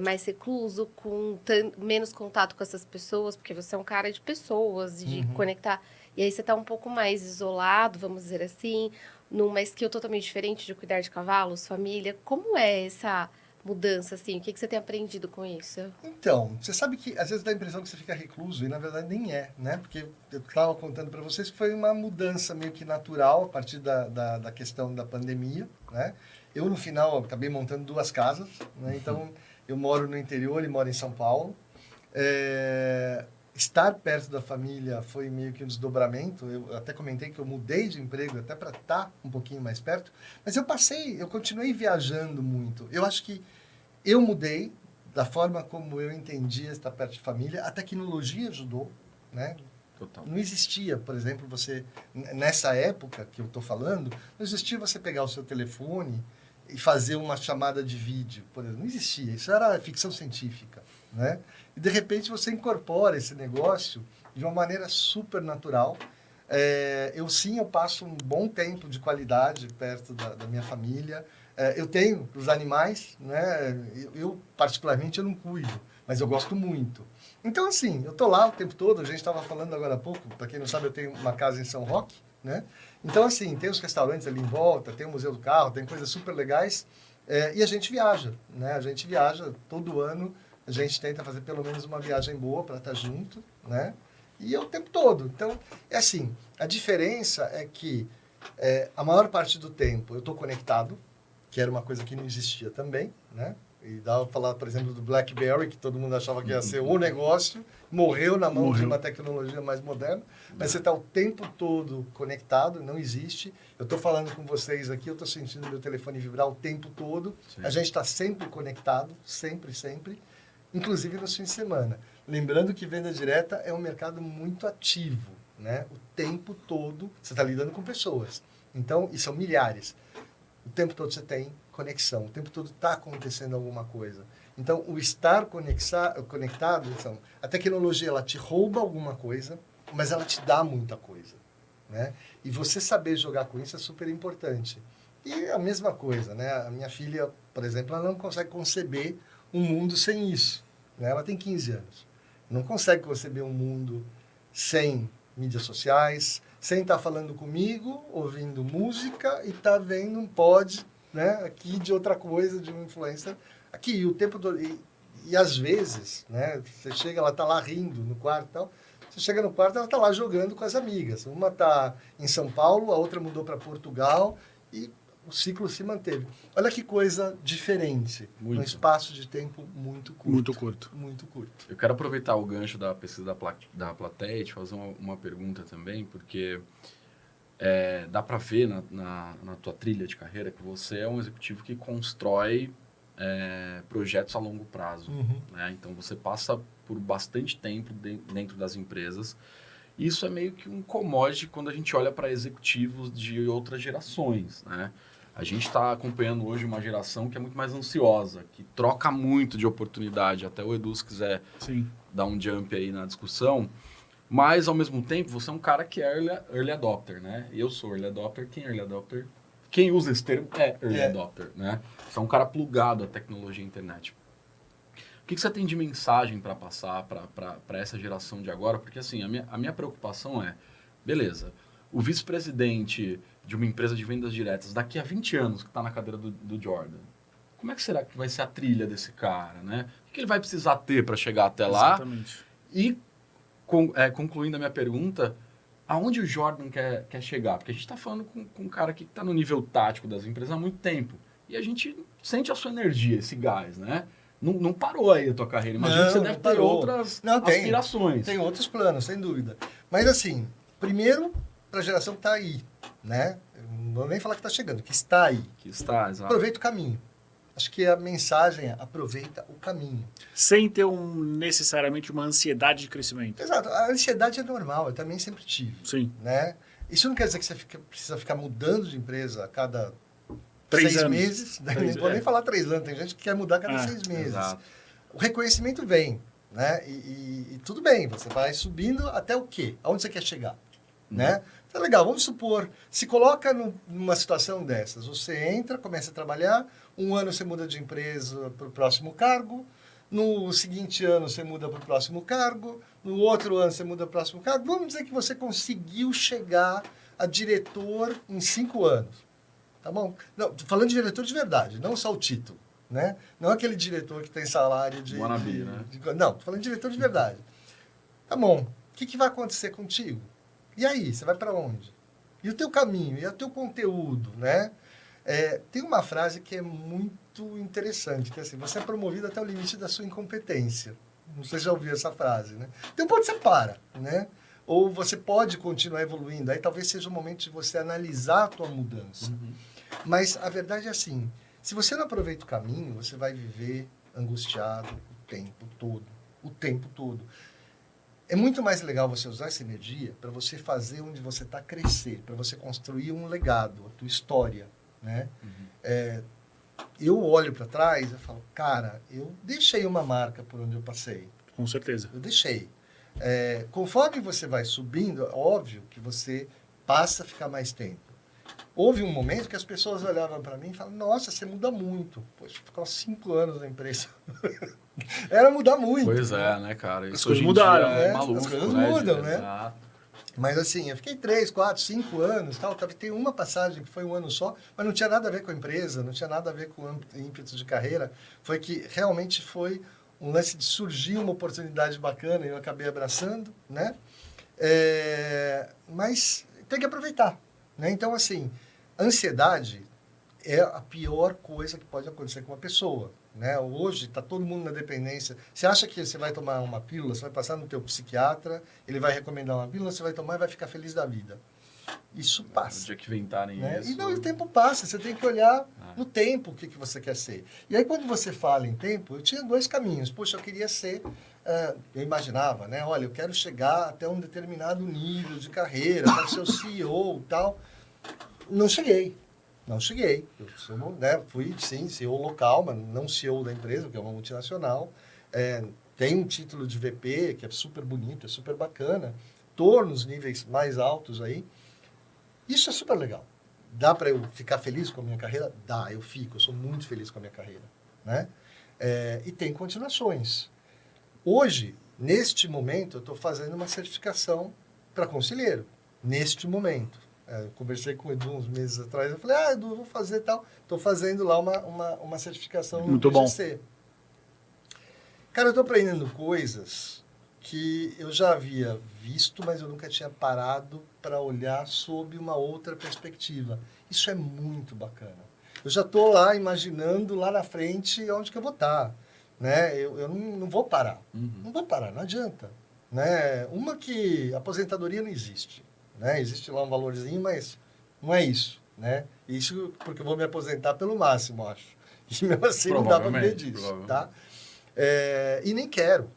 mais recluso, com menos contato com essas pessoas, porque você é um cara de pessoas, de conectar. E aí você está um pouco mais isolado, vamos dizer assim, numa skill totalmente diferente de cuidar de cavalos, família. Como é essa mudança, assim? O que você tem aprendido com isso? Então, você sabe que às vezes dá a impressão que você fica recluso e na verdade nem é, né? Porque eu estava contando para vocês que foi uma mudança meio que natural a partir da questão da pandemia, né? Eu, no final, acabei montando 2 casas, né? Então, eu moro no interior e moro em São Paulo. estar perto da família foi meio que um desdobramento. Eu até comentei que eu mudei de emprego até para estar um pouquinho mais perto. Mas eu continuei viajando muito. Eu acho que eu mudei da forma como eu entendia estar perto de família. A tecnologia ajudou, né? Total. Não existia, por exemplo, nessa época que eu estou falando, não existia você pegar o seu telefone e fazer uma chamada de vídeo, por exemplo. Não existia. Isso era ficção científica, né? E, de repente, você incorpora esse negócio de uma maneira super natural. Eu passo um bom tempo de qualidade perto da minha família. Eu tenho os animais, né? Particularmente, eu não cuido, mas eu gosto muito. Então, assim, eu tô lá o tempo todo. A gente estava falando agora há pouco, para quem não sabe, eu tenho uma casa em São Roque, né? Então, assim, tem os restaurantes ali em volta, tem o Museu do Carro, tem coisas super legais. E a gente viaja, né? A gente viaja todo ano. A gente tenta fazer pelo menos uma viagem boa para estar junto, né? E o tempo todo. Então, é assim, a diferença é que a maior parte do tempo eu estou conectado, que era uma coisa que não existia também, né? E dava para falar, por exemplo, do BlackBerry, que todo mundo achava que ia ser o negócio, morreu na mão de uma tecnologia mais moderna, mas você está o tempo todo conectado, não existe. Eu estou falando com vocês aqui, eu estou sentindo meu telefone vibrar o tempo todo. Sim. A gente está sempre conectado, sempre, sempre, inclusive nos fins de semana. Lembrando que venda direta é um mercado muito ativo, né? O tempo todo você está lidando com pessoas. Então, e são milhares. O tempo todo você tem conexão, o tempo todo está acontecendo alguma coisa. Então, o estar conectado, a tecnologia, ela te rouba alguma coisa, mas ela te dá muita coisa, né? E você saber jogar com isso é super importante. E a mesma coisa, né? A minha filha, por exemplo, ela não consegue conceber um mundo sem isso, né? Ela tem 15 anos. Não consegue conceber um mundo sem mídias sociais, sem estar falando comigo, ouvindo música e estar vendo um pod, né, aqui de outra coisa, de um influencer. Aqui, o tempo todo. E às vezes, né, você chega, ela está lá rindo no quarto e tal. Você chega no quarto, ela está lá jogando com as amigas. Uma está em São Paulo, a outra mudou para Portugal e o ciclo se manteve. Olha que coisa diferente. Num espaço de tempo muito curto. Muito curto. Muito curto. Eu quero aproveitar o gancho da pesquisa da plateia e te fazer uma pergunta também, porque dá para ver na tua trilha de carreira que você é um executivo que constrói projetos a longo prazo. Uhum. Né? Então, você passa por bastante tempo dentro das empresas. Isso é meio que um commodity quando a gente olha para executivos de outras gerações, né? A gente está acompanhando hoje uma geração que é muito mais ansiosa, que troca muito de oportunidade. Até o Edu, se quiser dar um jump aí na discussão. Mas, ao mesmo tempo, você é um cara que é early adopter, né? Eu sou early adopter. Quem é early adopter? Quem usa esse termo é early adopter, né? Você é um cara plugado à tecnologia e à internet. O que você tem de mensagem para passar para essa geração de agora? Porque, assim, a minha preocupação é, beleza, o vice-presidente de uma empresa de vendas diretas daqui a 20 anos que está na cadeira do Jordan, como é que será que vai ser a trilha desse cara, né? O que ele vai precisar ter para chegar até lá? Exatamente. E, concluindo a minha pergunta, aonde o Jordan quer chegar? Porque a gente está falando com um cara que está no nível tático das empresas há muito tempo. E a gente sente a sua energia, esse gás, né? Não parou aí a tua carreira. Imagina que você deve ter outras aspirações. Tem outros planos, sem dúvida. Mas, assim, primeiro, para a geração que está aí, né? Não vou nem falar que está chegando, que está aí. Que está, exato. Aproveita o caminho. Acho que a mensagem é aproveita o caminho. Sem ter necessariamente uma ansiedade de crescimento. Exato. A ansiedade é normal, eu também sempre tive. Sim. Né? Isso não quer dizer que você precisa ficar mudando de empresa a cada 3 6 anos. meses. Não vou nem falar 3 anos, tem gente que quer mudar a cada 6 meses. Exato. O reconhecimento vem, né? E tudo bem, você vai subindo até o quê? Aonde você quer chegar? Né? Então, legal, vamos supor, se coloca numa situação dessas, você entra, começa a trabalhar, um ano você muda de empresa para o próximo cargo, no seguinte ano você muda para o próximo cargo, no outro ano você muda para o próximo cargo, vamos dizer que você conseguiu chegar a diretor em 5 anos, tá bom? Não, tô falando de diretor de verdade, não só o título, né? Não aquele diretor que tem salário de... Wannabe, né? Não, tô falando de diretor de verdade. Tá bom, o que vai acontecer contigo? E aí, você vai para onde? E o teu caminho, e o teu conteúdo, né? Tem uma frase que é muito interessante, que é assim, você é promovido até o limite da sua incompetência, Não sei se já ouviu essa frase, né? Tem um ponto que você para, né? Ou você pode continuar evoluindo. Aí talvez seja o momento de você analisar a tua mudança. Mas a verdade é assim, se você não aproveita o caminho, você vai viver angustiado o tempo todo. O tempo todo. É muito mais legal você usar essa energia para você fazer onde você está crescer, para você construir um legado, a tua história, né? Eu olho para trás e falo, cara, eu deixei uma marca por onde eu passei. Com certeza. Eu deixei. Conforme você vai subindo, é óbvio que você passa a ficar mais tempo. Houve um momento que as pessoas olhavam para mim e falavam, nossa, você muda muito. Poxa, ficou 5 anos na empresa. Era mudar muito. Pois é, né, cara? As coisas mudaram, É né? maluco, As coisas né? mudam, né? Exato. Mas assim, eu fiquei 3, 4, 5 anos, tal. Tem uma passagem que foi um ano só, mas não tinha nada a ver com a empresa, não tinha nada a ver com o ímpeto de carreira. Foi que realmente foi um lance de surgir uma oportunidade bacana e eu acabei abraçando, né? Mas tem que aproveitar, né? Então, assim, ansiedade é a pior coisa que pode acontecer com uma pessoa, né? Hoje está todo mundo na dependência. Você acha que você vai tomar uma pílula, você vai passar no teu psiquiatra, ele vai recomendar uma pílula, você vai tomar e vai ficar feliz da vida. Isso No passa. dia que inventarem Né? isso. E não, o tempo passa, você tem que olhar no tempo o que você quer ser. E aí, quando você fala em tempo, eu tinha 2 caminhos. Poxa, eu queria ser, eu imaginava, né? Olha, eu quero chegar até um determinado nível de carreira, quero ser o CEO e tal. Não cheguei. Eu sou, né, fui, sim, CEO local, mas não CEO da empresa, porque é uma multinacional. Tem um título de VP, que é super bonito, é super bacana. Estou nos níveis mais altos aí. Isso é super legal. Dá para eu ficar feliz com a minha carreira? Dá, eu sou muito feliz com a minha carreira, né? E tem continuações. Hoje, neste momento, eu estou fazendo uma certificação para conselheiro. Neste momento. Eu conversei com o Edu uns meses atrás, eu falei, Edu, vou fazer tal. Estou fazendo lá uma certificação no Muito bom. BGC. Cara, eu estou aprendendo coisas que eu já havia visto, mas eu nunca tinha parado para olhar sob uma outra perspectiva. Isso é muito bacana. Eu já estou lá imaginando lá na frente onde que eu vou estar. Né? Eu não vou parar. Não vou parar, não adianta. Né? Uma que aposentadoria não existe. Né? Existe lá um valorzinho, mas não é isso. Né? Isso porque eu vou me aposentar pelo máximo, acho. E mesmo assim não dá para viver disso. Tá? E nem quero.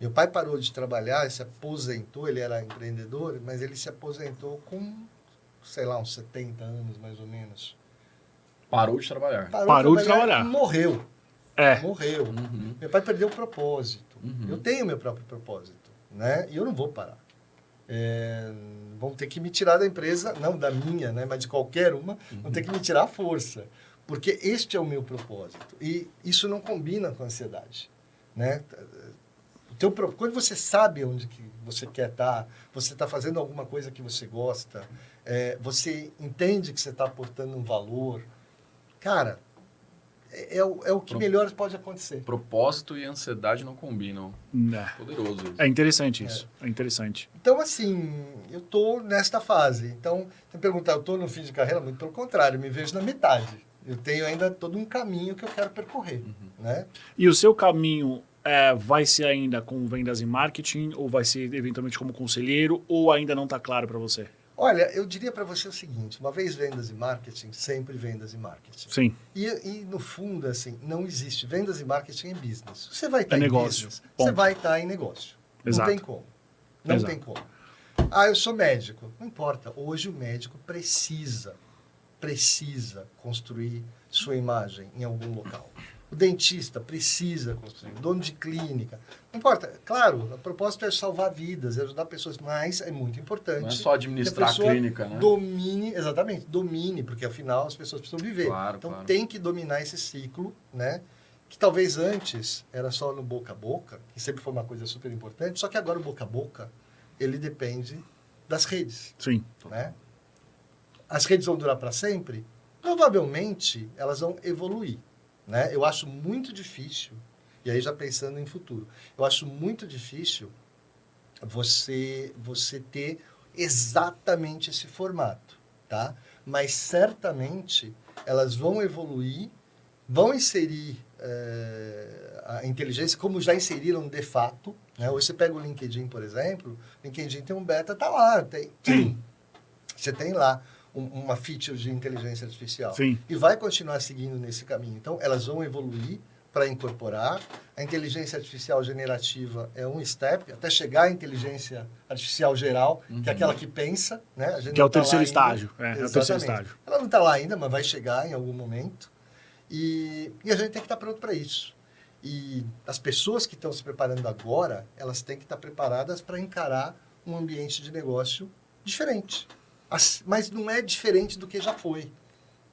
Meu pai parou de trabalhar, se aposentou, ele era empreendedor, mas ele se aposentou com, sei lá, uns 70 anos, mais ou menos. Parou de trabalhar. Parou de trabalhar. E morreu. Morreu. Uhum. Meu pai perdeu o propósito. Uhum. Eu tenho meu próprio propósito, né? E eu não vou parar. Vão ter que me tirar da empresa, não da minha, né? Mas de qualquer uma, vão ter que me tirar a força. Porque este é o meu propósito. E isso não combina com a ansiedade, né? Quando você sabe onde que você quer estar, você está fazendo alguma coisa que você gosta, você entende que você está aportando um valor, cara, é o que melhor pode acontecer. Propósito e ansiedade não combinam. Poderoso isso. É interessante isso. É interessante. Então, assim, eu estou nesta fase. Então, você me perguntar, eu estou no fim de carreira? Muito pelo contrário, eu me vejo na metade. Eu tenho ainda todo um caminho que eu quero percorrer, né? E o seu caminho vai ser ainda com vendas e marketing, ou vai ser eventualmente como conselheiro, ou ainda não está claro para você? Olha, eu diria para você o seguinte, uma vez vendas e marketing, sempre vendas e marketing. Sim. E no fundo, assim, não existe. Vendas e marketing é business. Você vai estar em negócio. business, Ponto. você vai estar em negócio. Exato. Não tem como. Não Exato. tem como. Eu sou médico. Não importa. Hoje o médico precisa construir sua imagem em algum local. O dentista precisa construir, o dono de clínica. Não importa. Claro, o propósito é salvar vidas, é ajudar pessoas, mas é muito importante. Não é só administrar que pessoa a clínica, né? Domine, porque afinal as pessoas precisam viver. Claro, então claro. tem que dominar esse ciclo, né? Que talvez antes era só no boca a boca, que sempre foi uma coisa super importante, só que agora o boca a boca, ele depende das redes, Sim. né? As redes vão durar para sempre? Provavelmente elas vão evoluir, né? Eu acho muito difícil, e aí já pensando em futuro, eu acho muito difícil você ter exatamente esse formato, tá? Mas certamente elas vão evoluir, vão inserir a inteligência, como já inseriram de fato, né? Hoje você pega o LinkedIn, por exemplo, o LinkedIn tem um beta, tá lá, você tem lá uma feature de inteligência artificial. Sim. E vai continuar seguindo nesse caminho. Então, elas vão evoluir para incorporar. A inteligência artificial generativa é um step, até chegar à inteligência artificial geral, que é aquela que pensa, né? A gente Que é o não tá lá terceiro ainda. estágio. É o terceiro Exatamente. estágio. Ela não está lá ainda, mas vai chegar em algum momento. E a gente tem que estar pronto para isso. E as pessoas que estão se preparando agora, elas têm que estar preparadas para encarar um ambiente de negócio diferente. Mas não é diferente do que já foi.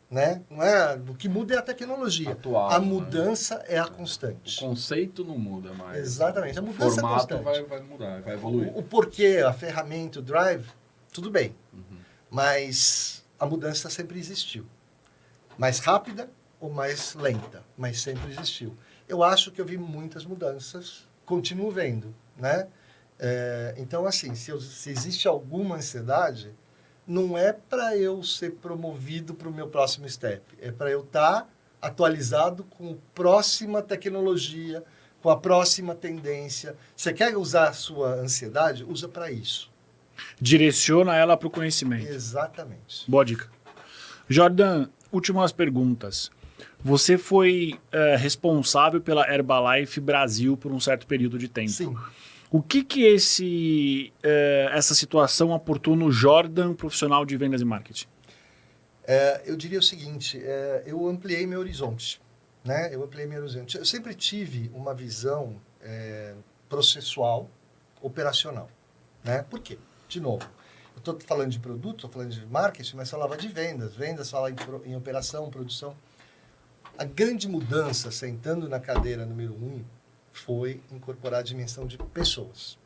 Né? Não é, o que muda é a tecnologia. Atual, a mudança é a constante. O conceito não muda mais. Exatamente. A O mudança é formato constante. vai mudar, vai evoluir. O porquê, a ferramenta, o drive, tudo bem. Mas a mudança sempre existiu. Mais rápida ou mais lenta, mas sempre existiu. Eu acho que eu vi muitas mudanças, continuo vendo, né? Então, assim, se existe alguma ansiedade, não é para eu ser promovido para o meu próximo step, é para eu estar atualizado com a próxima tecnologia, com a próxima tendência. Você quer usar a sua ansiedade? Usa para isso. Direciona ela para o conhecimento. Exatamente. Boa dica. Jordan, últimas perguntas. Você foi responsável pela Herbalife Brasil por um certo período de tempo. Sim. O que essa situação aportou no Jordan profissional de vendas e marketing? Eu diria o seguinte, eu ampliei meu horizonte. Né? Eu sempre tive uma visão processual, operacional. Né? Por quê? De novo, eu estou falando de produto, estou falando de marketing, mas falava de vendas. Vendas fala em operação, produção. A grande mudança, sentando na cadeira número 1, foi incorporar a dimensão de pessoas.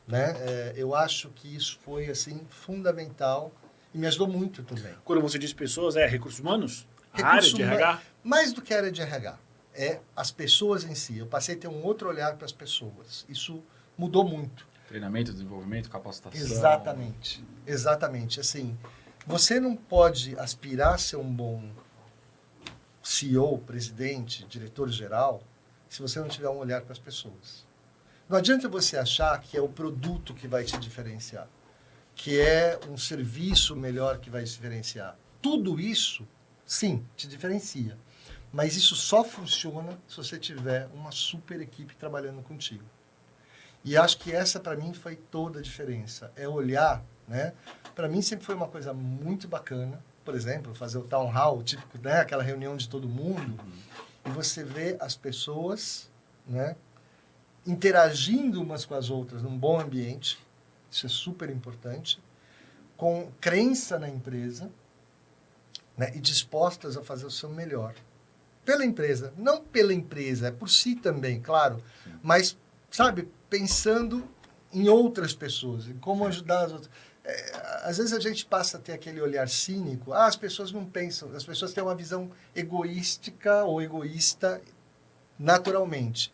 Né? Eu acho que isso foi assim, fundamental e me ajudou muito também. Quando você diz pessoas, recursos humanos? Recurso Área de RH? Mais do que área de RH. É as pessoas em si. Eu passei a ter um outro olhar para as pessoas. Isso mudou muito. Treinamento, desenvolvimento, capacitação. Exatamente. Exatamente. Assim, você não pode aspirar a ser um bom CEO, presidente, diretor-geral, se você não tiver um olhar para as pessoas. Não adianta você achar que é o produto que vai te diferenciar, que é um serviço melhor que vai te diferenciar. Tudo isso, sim, te diferencia. Mas isso só funciona se você tiver uma super equipe trabalhando contigo. E acho que essa, para mim, foi toda a diferença. É olhar, né? Para mim, sempre foi uma coisa muito bacana. Por exemplo, fazer o town hall, típico, né? Aquela reunião de todo mundo. E você vê as pessoas, né? Interagindo umas com as outras num bom ambiente. Isso é super importante. Com crença na empresa, né? E dispostas a fazer o seu melhor. Pela empresa. Não pela empresa, é por si também, claro. Sim. Mas, sabe, pensando em outras pessoas, em como ajudar as outras. Às vezes a gente passa a ter aquele olhar cínico. As pessoas não pensam, as pessoas têm uma visão egoística ou egoísta naturalmente.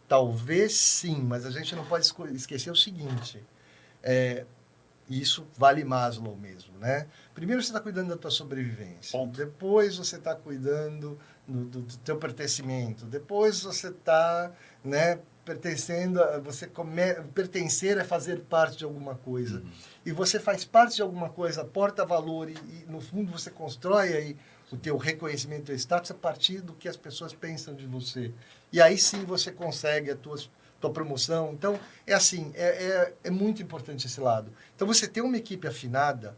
Talvez sim, mas a gente não pode esquecer o seguinte, isso vale Maslow mesmo, né? Primeiro você está cuidando da tua sobrevivência, depois você está cuidando do teu pertencimento, depois você está, né, pertencendo, pertencer é fazer parte de alguma coisa. E você faz parte de alguma coisa, aporta valor e no fundo você constrói aí o teu reconhecimento, o teu status a partir do que as pessoas pensam de você. E aí sim você consegue a tua promoção. Então, é assim, é muito importante esse lado. Então, você ter uma equipe afinada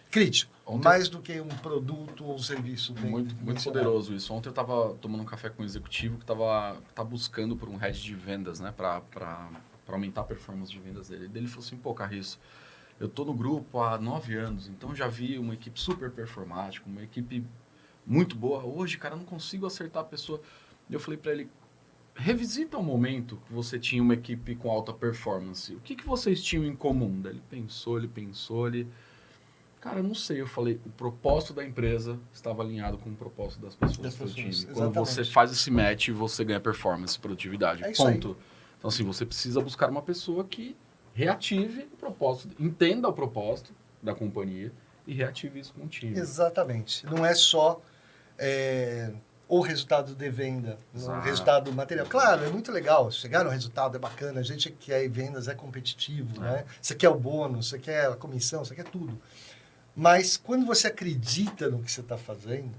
crítico. Mais do que um produto ou um serviço. Muito poderoso isso. Ontem eu estava tomando um café com um executivo que tá buscando por um head de vendas, né, para aumentar a performance de vendas dele. Ele falou assim, pô, Carriço, eu tô no grupo há 9 anos, então já vi uma equipe super performática, uma equipe muito boa. Hoje, cara, eu não consigo acertar a pessoa. Eu falei para ele, revisita um momento que você tinha uma equipe com alta performance. O que vocês tinham em comum? Daí ele pensou, Cara, eu não sei. Eu falei, o propósito da empresa estava alinhado com o propósito das pessoas do seu time. Exatamente. Quando você faz esse match, você ganha performance, produtividade. Ponto. Aí. Então, assim, você precisa buscar uma pessoa que reative o propósito, entenda o propósito da companhia e reative isso com o time. Exatamente. Não é só o resultado de venda, o Exato. resultado material. Claro, é muito legal, chegar no resultado é bacana, a gente que quer vendas é competitivo, né? Você quer o bônus, você quer a comissão, você quer tudo. Mas quando você acredita no que você está fazendo,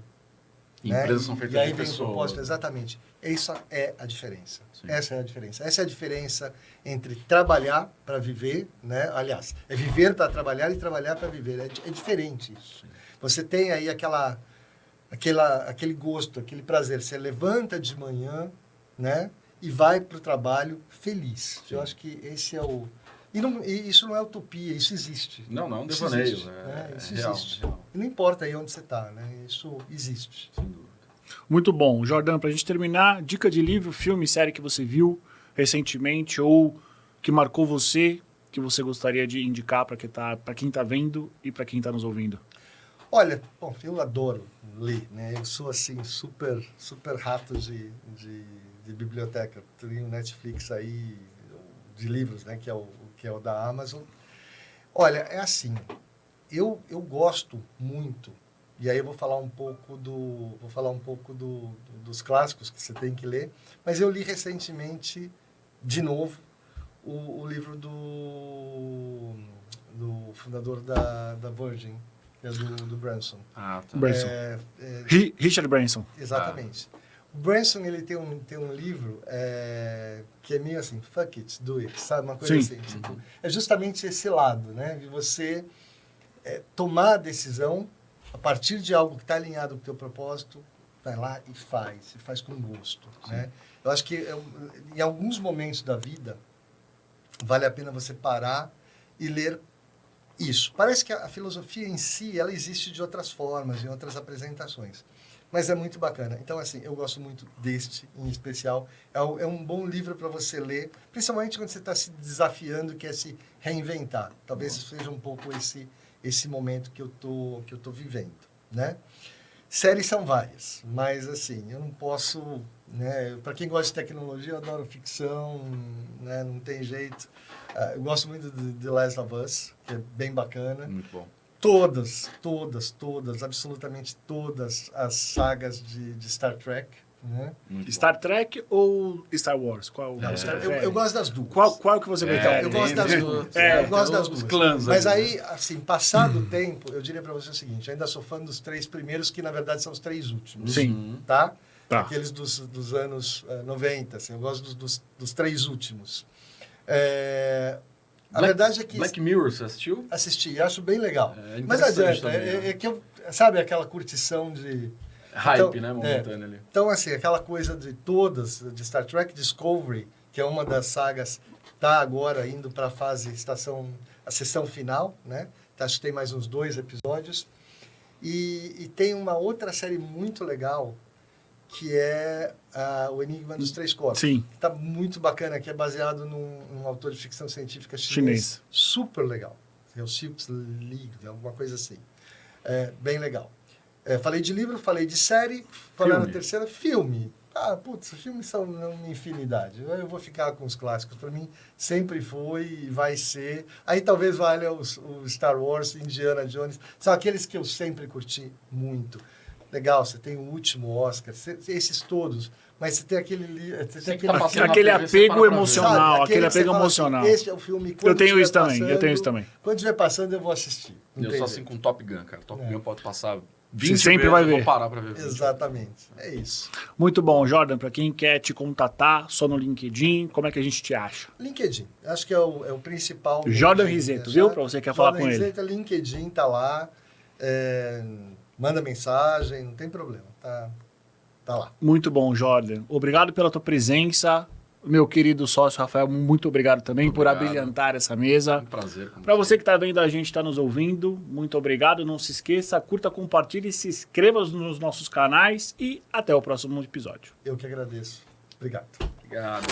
Empresas né? são feitas e aí de vem o pessoas. propósito, exatamente. Essa é a diferença. Sim. Essa é a diferença. Essa é a diferença entre trabalhar para viver, né? Aliás, é viver para trabalhar e trabalhar para viver. É diferente isso. Sim. Você tem aí aquele gosto, aquele prazer. Você levanta de manhã, né? E vai para o trabalho feliz. Sim. Eu acho que esse é o... E isso não é utopia, isso existe. Não, é um Isso devaneio. existe, né? Isso real, existe. real. E não importa aí onde você está, né? Isso existe. Sem dúvida. Muito bom. Jordan, pra gente terminar, dica de livro, filme, série que você viu recentemente ou que marcou você, que você gostaria de indicar para quem tá vendo e para quem tá nos ouvindo. Olha, bom, eu adoro ler, né? Eu sou, assim, super rato de biblioteca. Tenho um Netflix aí de livros, né? Que é o da Amazon. Olha, é assim, eu gosto muito, e aí eu vou falar um pouco dos clássicos que você tem que ler, mas eu li recentemente, de novo, o livro do fundador da Virgin, que é do Branson. Ah, tá. Branson. Richard Branson. Exatamente. O Branson, ele tem um livro que é meio assim, fuck it, do it, sabe? Uma coisa Sim. assim. Tipo, é justamente esse lado, né? De você tomar a decisão a partir de algo que está alinhado com o teu propósito, vai lá e faz com gosto, né? Eu acho que em alguns momentos da vida vale a pena você parar e ler isso. Parece que a filosofia em si, ela existe de outras formas, em outras apresentações. Mas é muito bacana. Então, assim, eu gosto muito deste, em especial. É um bom livro para você ler, principalmente quando você está se desafiando, quer se reinventar. Talvez seja um pouco esse momento que eu tô vivendo, né? Séries são várias, mas, assim, eu não posso... Né? Para quem gosta de tecnologia, eu adoro ficção, né? Não tem jeito. Eu gosto muito de The Last of Us, que é bem bacana. Muito bom. Todas, absolutamente todas as sagas de Star Trek, né? Muito Star Trek ou Star Wars? Qual Não, você eu prefere? gosto das duas. Qual que você prefere? Eu gosto das duas. É, Eu gosto das os duas. clãs Mas ali, aí, assim, passado o tempo, eu diria para você o seguinte, eu ainda sou fã dos 3 primeiros, que na verdade são os 3 últimos. Sim. Tá? Tá. Aqueles dos anos 90, assim, eu gosto dos 3 últimos. A verdade é que... Black Mirror, você assistiu? Assisti, acho bem legal. É Mas interessante adianta, também, né? é que eu... Sabe aquela curtição de... Hype, Então, né? Momentâneo ali. Então, assim, aquela coisa de todas, de Star Trek Discovery, que é uma das sagas, tá agora indo para a sessão final, né? Acho que tem mais uns 2 episódios. E tem uma outra série muito legal, que é O Enigma dos Três Corpos. Sim. Que tá muito bacana, que é baseado num autor de ficção científica chinês. Super legal. É o Silks League, alguma coisa assim. Bem legal. Falei de livro, falei de série, falei na terceira, filme. Putz, filmes são uma infinidade. Eu vou ficar com os clássicos. Para mim, sempre foi e vai ser. Aí talvez valha o Star Wars, Indiana Jones. São aqueles que eu sempre curti muito. Legal, você tem o último Oscar, esses todos. Mas você tem aquele... Aquele apego emocional, sabe? aquele que você apego fala emocional. Assim, esse é o filme. Eu tenho isso também. Quando estiver passando, eu vou assistir. Eu sou assim com Top Gun, cara. Top Gun pode passar 20 Você sempre vezes, vai eu vou ver. parar pra ver. Exatamente. É isso. Muito bom, Jordan. Para quem quer te contatar, só no LinkedIn, como é que a gente te acha? LinkedIn. Acho que é o principal. Jordan LinkedIn, Riseto, né? viu? Para você que quer falar com ele. Riseto, LinkedIn tá lá. Manda mensagem, não tem problema. Tá lá. Muito bom, Jordan. Obrigado pela tua presença. Meu querido sócio Rafael, muito obrigado também por abrilhantar essa mesa. Um prazer. Para você que está vendo a gente, está nos ouvindo, muito obrigado. Não se esqueça, curta, compartilhe, se inscreva nos nossos canais e até o próximo episódio. Eu que agradeço. Obrigado. Obrigado.